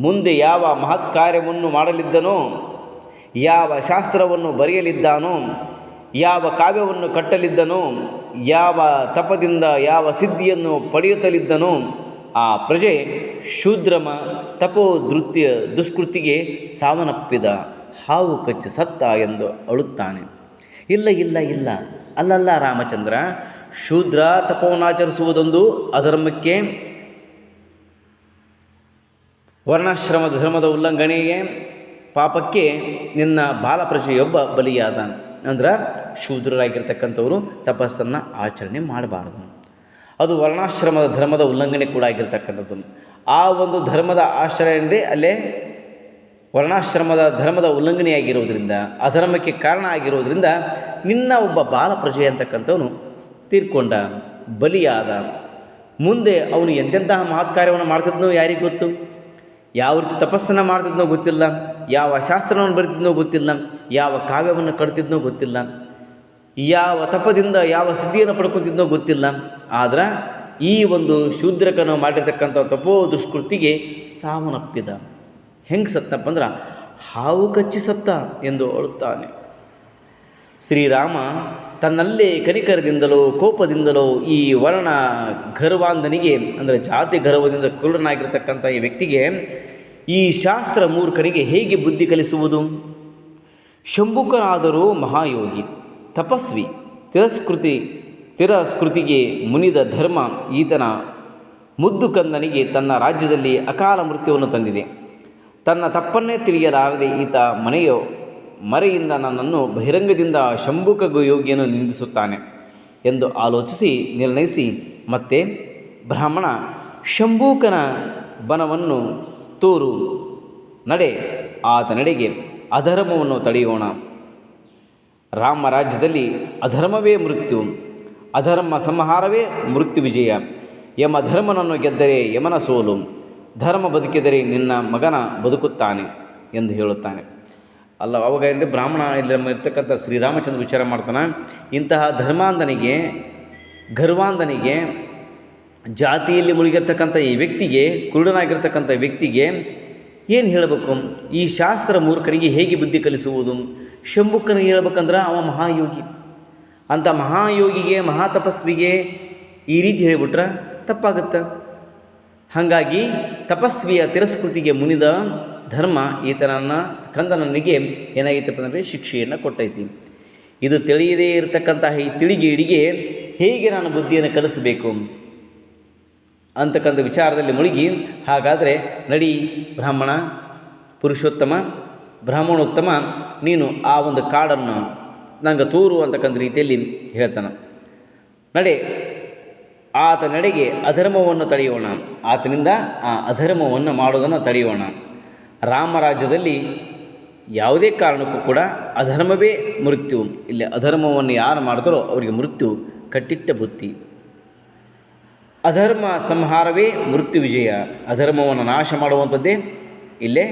ಮುಂದೆ ಯಾವ ಮಹತ್ ಕಾರ್ಯವನ್ನು ಮಾಡಲಿದ್ದನೋ, ಯಾವ ಶಾಸ್ತ್ರವನ್ನು ಬರೆಯಲಿದ್ದಾನೋ, ಯಾವ ಕಾವ್ಯವನ್ನು ಕಟ್ಟಲಿದ್ದನೋ, ಯಾವ ತಪದಿಂದ ಯಾವ ಸಿದ್ಧಿಯನ್ನು ಪಡೆಯುತ್ತಲಿದ್ದನೋ ಆ ಪ್ರಜೆ ಶೂದ್ರಮ ದುಷ್ಕೃತಿಗೆ ಸಾವನ್ನಪ್ಪಿದ, ಹಾವು ಕಚ್ಚಿ ಸತ್ತ ಎಂದು ಅಳುತ್ತಾನೆ. ಇಲ್ಲ ಅಲ್ಲಲ್ಲ ರಾಮಚಂದ್ರ, ಶೂದ್ರ ತಪವನ್ನಾಚರಿಸುವುದೊಂದು ಅಧರ್ಮಕ್ಕೆ, ವರ್ಣಾಶ್ರಮದ ಧರ್ಮದ ಉಲ್ಲಂಘನೆಗೆ, ಪಾಪಕ್ಕೆ ನಿನ್ನ ಬಾಲಪ್ರಜೆಯೊಬ್ಬ ಬಲಿಯಾದ. ಅಂದ್ರೆ ಶೂದ್ರರಾಗಿರ್ತಕ್ಕಂಥವರು ತಪಸ್ಸನ್ನು ಆಚರಣೆ ಮಾಡಬಾರ್ದು. ಅದು ವರ್ಣಾಶ್ರಮದ ಧರ್ಮದ ಉಲ್ಲಂಘನೆ ಕೂಡ ಆಗಿರ್ತಕ್ಕಂಥದ್ದು. ಆ ಒಂದು ಧರ್ಮದ ಆಶ್ರಯ ಅಂದರೆ ಅಲ್ಲೇ ವರ್ಣಾಶ್ರಮದ ಧರ್ಮದ ಉಲ್ಲಂಘನೆಯಾಗಿರೋದ್ರಿಂದ, ಅಧರ್ಮಕ್ಕೆ ಕಾರಣ ಆಗಿರೋದ್ರಿಂದ ನಿನ್ನ ಒಬ್ಬ ಬಾಲಪ್ರಜೆ ಅಂತಕ್ಕಂಥವನು ತೀರ್ಕೊಂಡ, ಬಲಿಯಾದ. ಮುಂದೆ ಅವನು ಎಂತೆಂತಹ ಮಹತ್ ಕಾರ್ಯವನ್ನು ಮಾಡ್ತಿದ್ನೋ ಯಾರಿಗೆ ಗೊತ್ತು, ಯಾವ ರೀತಿ ತಪಸ್ಸನ್ನು ಮಾಡ್ತಿದ್ನೋ ಗೊತ್ತಿಲ್ಲ, ಯಾವ ಶಾಸ್ತ್ರವನ್ನು ಬರೀತಿದ್ನೋ ಗೊತ್ತಿಲ್ಲ, ಯಾವ ಕಾವ್ಯವನ್ನು ಕಟ್ತಿದ್ನೋ ಗೊತ್ತಿಲ್ಲ, ಯಾವ ತಪದಿಂದ ಯಾವ ಸಿದ್ಧಿಯನ್ನು ಪಡ್ಕೊತಿದ್ನೋ ಗೊತ್ತಿಲ್ಲ. ಆದ್ರೆ ಈ ಒಂದು ಶೂದ್ರಕನು ಮಾಡಿರ್ತಕ್ಕಂಥ ತಪೋ ದುಷ್ಕೃತಿಗೆ ಸಾವನ್ನಪ್ಪಿದ. ಹೆಂಗೆ ಸತ್ತಪ್ಪ ಅಂದ್ರೆ ಹಾವು ಕಚ್ಚಿ ಸತ್ತ ಎಂದು ಹೇಳುತ್ತಾನೆ. ಶ್ರೀರಾಮ ತನ್ನಲ್ಲೇ ಕನಿಕರದಿಂದಲೋ ಕೋಪದಿಂದಲೋ ಈ ವರ್ಣ ಗರ್ವಾಂಧನಿಗೆ ಅಂದರೆ ಜಾತಿ ಗರ್ವದಿಂದ ಕುರುಡನಾಗಿರ್ತಕ್ಕಂಥ ಈ ವ್ಯಕ್ತಿಗೆ, ಈ ಶಾಸ್ತ್ರ ಮೂರ್ಖನಿಗೆ ಹೇಗೆ ಬುದ್ಧಿ ಕಲಿಸುವುದು? ಶಂಭುಕನಾದರೂ ಮಹಾಯೋಗಿ, ತಪಸ್ವಿ, ತಿರಸ್ಕೃತಿಗೆ ಮುನಿದ ಧರ್ಮ ಈತನ ಮುದ್ದು ಕಂದನಿಗೆ ತನ್ನ ರಾಜ್ಯದಲ್ಲಿ ಅಕಾಲ ಮೃತ್ಯುವನ್ನು ತಂದಿದೆ. ತನ್ನ ತಪ್ಪನ್ನೇ ತಿಳಿಯಲಾರದೆ ಈತ ಮರೆಯಿಂದ ನನ್ನನ್ನು ಬಹಿರಂಗದಿಂದ ಶಂಭುಕ ಯೋಗಿಯನ್ನು ನಿಂದಿಸುತ್ತಾನೆ ಎಂದು ಆಲೋಚಿಸಿ ನಿರ್ಣಯಿಸಿ ಮತ್ತೆ ಬ್ರಾಹ್ಮಣ, ಶಂಭೂಕನ ಬನವನ್ನು ತೋರು, ನಡೆ, ಆತ ನಡೆಗೆ ಅಧರ್ಮವನ್ನು ತಡೆಯೋಣ. ರಾಮರಾಜ್ಯದಲ್ಲಿ ಅಧರ್ಮವೇ ಮೃತ್ಯು, ಅಧರ್ಮ ಸಂಹಾರವೇ ಮೃತ್ಯು ವಿಜಯ. ಯಮಧರ್ಮನನ್ನು ಗೆದ್ದರೆ ಯಮನ ಸೋಲು, ಧರ್ಮ ಬದುಕಿದರೆ ನಿನ್ನ ಮಗನ ಬದುಕುತ್ತಾನೆ ಎಂದು ಹೇಳುತ್ತಾನೆ. ಅಲ್ಲ, ಅವಾಗ ಅಂದರೆ ಬ್ರಾಹ್ಮಣ ಇಲ್ಲಿ ಇರ್ತಕ್ಕಂಥ ಶ್ರೀರಾಮಚಂದ್ರ ವಿಚಾರ ಮಾಡ್ತಾನೆ, ಇಂತಹ ಧರ್ಮಾಂಧನಿಗೆ, ಗರ್ವಾಂಧನಿಗೆ, ಜಾತಿಯಲ್ಲಿ ಮುಳುಗಿರ್ತಕ್ಕಂಥ ಈ ವ್ಯಕ್ತಿಗೆ, ಕುರುಡನಾಗಿರ್ತಕ್ಕಂಥ ವ್ಯಕ್ತಿಗೆ ಏನು ಹೇಳಬೇಕು? ಈ ಶಾಸ್ತ್ರ ಮೂರ್ಖನಿಗೆ ಹೇಗೆ ಬುದ್ಧಿ ಕಲಿಸುವುದು? ಶಂಭುಕನಿಗೆ ಹೇಳ್ಬೇಕಂದ್ರೆ ಅವ ಮಹಾಯೋಗಿ, ಅಂಥ ಮಹಾಯೋಗಿಗೆ, ಮಹಾತಪಸ್ವಿಗೆ ಈ ರೀತಿ ಹೇಳಿಬಿಟ್ರೆ ತಪ್ಪಾಗುತ್ತೆ. ಹಾಗಾಗಿ ತಪಸ್ವಿಯ ತಿರಸ್ಕೃತಿಗೆ ಮುನಿದ ಧರ್ಮ ಈತನನ್ನ ಕಂದನನಿಗೆ ಏನಾಗಿತ್ತಪ್ಪ ಅಂದರೆ ಶಿಕ್ಷೆಯನ್ನು ಕೊಟ್ಟೈತಿ. ಇದು ತಿಳಿಯದೇ ಇರತಕ್ಕಂತಹ ಈ ತಿಳಿಗೇಡಿಗೆ ಹೇಗೆ ನಾನು ಬುದ್ಧಿಯನ್ನು ಕಲಿಸಬೇಕು ಅಂತಕ್ಕಂಥ ವಿಚಾರದಲ್ಲಿ ಮುಳುಗಿ, ಹಾಗಾದರೆ ನಡಿ ಬ್ರಾಹ್ಮಣ, ಪುರುಷೋತ್ತಮ, ಬ್ರಾಹ್ಮಣೋತ್ತಮ, ನೀನು ಆ ಒಂದು ಕಾಡನ್ನು ನಂಗೆ ತೋರು ಅಂತಕ್ಕಂಥ ರೀತಿಯಲ್ಲಿ ಹೇಳ್ತಾನೆ. ನಡೆ, ಆತ ನಡೆಗೆ ಅಧರ್ಮವನ್ನು ತಡೆಯೋಣ, ಆತನಿಂದ ಆ ಅಧರ್ಮವನ್ನು ಮಾಡೋದನ್ನು ತಡೆಯೋಣ. ರಾಮರಾಜ್ಯದಲ್ಲಿ ಯಾವುದೇ ಕಾರಣಕ್ಕೂ ಕೂಡ ಅಧರ್ಮವೇ ಮೃತ್ಯು. ಇಲ್ಲಿ ಅಧರ್ಮವನ್ನು ಯಾರು ಮಾಡ್ತಾರೋ ಅವರಿಗೆ ಮೃತ್ಯು ಕಟ್ಟಿಟ್ಟ ಬುತ್ತಿ. ಅಧರ್ಮ ಸಂಹಾರವೇ ಮೃತ್ಯು ವಿಜಯ. ಅಧರ್ಮವನ್ನು ನಾಶ ಮಾಡುವಂಥದ್ದೇ ಇಲ್ಲೇ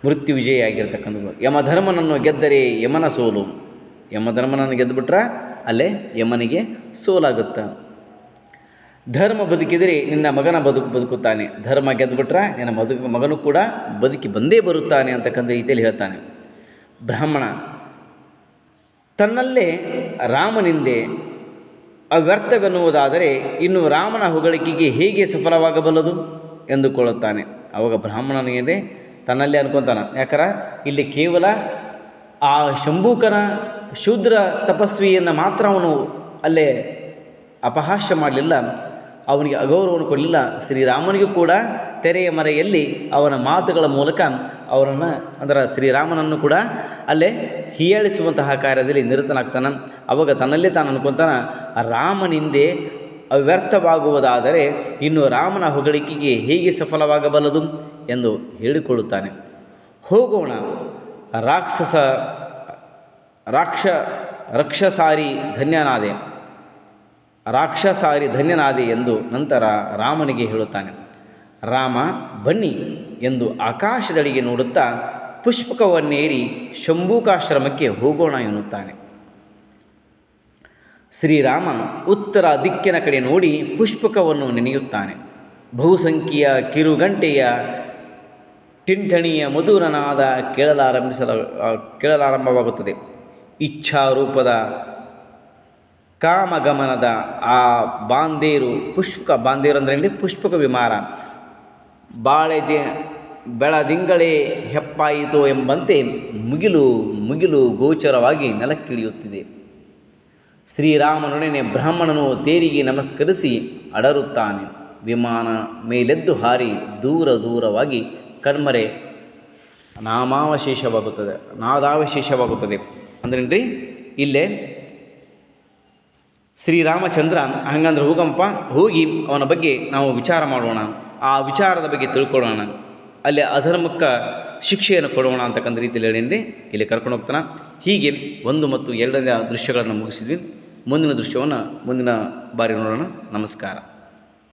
ಮೃತ್ಯು ವಿಜಯ ಆಗಿರ್ತಕ್ಕಂಥದ್ದು. ಯಮಧರ್ಮನನ್ನು ಗೆದ್ದರೆ ಯಮನ ಸೋಲು. ಯಮಧರ್ಮನನ್ನು ಗೆದ್ದುಬಿಟ್ರೆ ಅಲ್ಲೇ ಯಮನಿಗೆ ಸೋಲಾಗುತ್ತೆ. ಧರ್ಮ ಬದುಕಿದರೆ ನಿನ್ನ ಮಗನ ಬದುಕುತ್ತಾನೆ. ಧರ್ಮ ಗೆದ್ದುಬಿಟ್ರೆ ನಿನ್ನ ಮಗನೂ ಕೂಡ ಬದುಕಿ ಬಂದೇ ಬರುತ್ತಾನೆ ಅಂತಕ್ಕಂಥ ರೀತಿಯಲ್ಲಿ ಹೇಳ್ತಾನೆ. ಬ್ರಾಹ್ಮಣ ತನ್ನಲ್ಲೇ ರಾಮನಿಂದೆ ಅವ್ಯರ್ಥವೆನ್ನುವುದಾದರೆ ಇನ್ನು ರಾಮನ ಹೊಗಳಿಕೆಗೆ ಹೇಗೆ ಸಫಲವಾಗಬಲ್ಲದು ಎಂದುಕೊಳ್ಳುತ್ತಾನೆ. ಅವಾಗ ಬ್ರಾಹ್ಮಣನಿಗೆ ತನ್ನಲ್ಲೇ ಅನ್ಕೊತಾನೆ. ಯಾಕಂದ್ರೆ ಇಲ್ಲಿ ಕೇವಲ ಆ ಶಂಭೂಕನ ಶೂದ್ರ ತಪಸ್ವಿಯನ್ನು ಮಾತ್ರ ಅವನು ಅಲ್ಲೇ ಅಪಹಾಸ್ಯ ಮಾಡಲಿಲ್ಲ, ಅವನಿಗೆ ಅಗೌರವವನ್ನು ಕೊಡಲಿಲ್ಲ. ಶ್ರೀರಾಮನಿಗೂ ಕೂಡ ತೆರೆಯ ಮರೆಯಲ್ಲಿ ಅವನ ಮಾತುಗಳ ಮೂಲಕ ಅವರನ್ನು ಅಂದರೆ ಶ್ರೀರಾಮನನ್ನು ಕೂಡ ಅಲ್ಲೇ ಹೀಯಾಳಿಸುವಂತಹ ಕಾರ್ಯದಲ್ಲಿ ನಿರತನಾಗ್ತಾನೆ. ಅವಾಗ ತನ್ನಲ್ಲೇ ತಾನು ಅನ್ಕೊತಾನೆ, ರಾಮನಿಂದೆ ಅವ್ಯರ್ಥವಾಗುವುದಾದರೆ ಇನ್ನು ರಾಮನ ಹೊಗಳಿಕೆಗೆ ಹೇಗೆ ಸಫಲವಾಗಬಲ್ಲದು ಎಂದು ಹೇಳಿಕೊಳ್ಳುತ್ತಾನೆ. ಹೋಗೋಣ, ರಾಕ್ಷಸಾರಿ ಧನ್ಯನಾದೆ ಎಂದು ನಂತರ ರಾಮನಿಗೆ ಹೇಳುತ್ತಾನೆ. ರಾಮ ಬನ್ನಿ ಎಂದು ಆಕಾಶದಡಿಗೆ ನೋಡುತ್ತಾ ಪುಷ್ಪಕವನ್ನೇರಿ ಶಂಭೂಕಾಶ್ರಮಕ್ಕೆ ಹೋಗೋಣ ಎನ್ನುತ್ತಾನೆ. ಶ್ರೀರಾಮ ಉತ್ತರ ದಿಕ್ಕಿನ ಕಡೆ ನೋಡಿ ಪುಷ್ಪಕವನ್ನು ನೆನೆಯುತ್ತಾನೆ. ಬಹುಸಂಖ್ಯೆಯ ಕಿರುಗಂಟೆಯ ಟಿಂಠಣಿಯ ಮಧುರನಾದ ಕೇಳಲಾರಂಭವಾಗುತ್ತದೆ. ಇಚ್ಛಾರೂಪದ ಕಾಮಗಮನದ ಆ ಬಾಂದೇರು ಬಾಂದೇರು ಅಂದರೆ ಪುಷ್ಪಕ ವಿಮಾನ ಬೆಳದಿಂಗಳೇ ಹೆಪ್ಪಾಯಿತು ಎಂಬಂತೆ ಮುಗಿಲು ಗೋಚರವಾಗಿ ನೆಲಕ್ಕಿಳಿಯುತ್ತಿದೆ. ಶ್ರೀರಾಮನೊಡನೆ ಬ್ರಾಹ್ಮಣನು ತೇರಿಗೆ ನಮಸ್ಕರಿಸಿ ಅಡರುತ್ತಾನೆ. ವಿಮಾನ ಮೇಲೆದ್ದು ಹಾರಿ ದೂರವಾಗಿ ನಾಮಾವಶೇಷವಾಗುತ್ತದೆ, ನಾದಾವಶೇಷವಾಗುತ್ತದೆ. ಅಂದ್ರೇನ್ರಿ ಇಲ್ಲೇ ಶ್ರೀರಾಮಚಂದ್ರ ಹಂಗಂದ್ರೆ ಹೋಗಂಪ, ಹೋಗಿ ಅವನ ಬಗ್ಗೆ ನಾವು ವಿಚಾರ ಮಾಡೋಣ, ಆ ವಿಚಾರದ ಬಗ್ಗೆ ತಿಳ್ಕೊಳ್ಳೋಣ, ಅಲ್ಲಿ ಅಧರ್ಮಕ್ಕೆ ಶಿಕ್ಷೆಯನ್ನು ಕೊಡೋಣ ಅಂತಕ್ಕಂಥ ರೀತಿಯಲ್ಲಿ ಹೇಳಿ ಇಲ್ಲಿ ಕರ್ಕೊಂಡು ಹೋಗ್ತಾನೆ. ಹೀಗೆ 1 ಮತ್ತು 2ನೇ ದೃಶ್ಯಗಳನ್ನು ಮುಗಿಸಿದ್ವಿ. ಮುಂದಿನ ದೃಶ್ಯವನ್ನು ಮುಂದಿನ ಬಾರಿ ನೋಡೋಣ. ನಮಸ್ಕಾರ.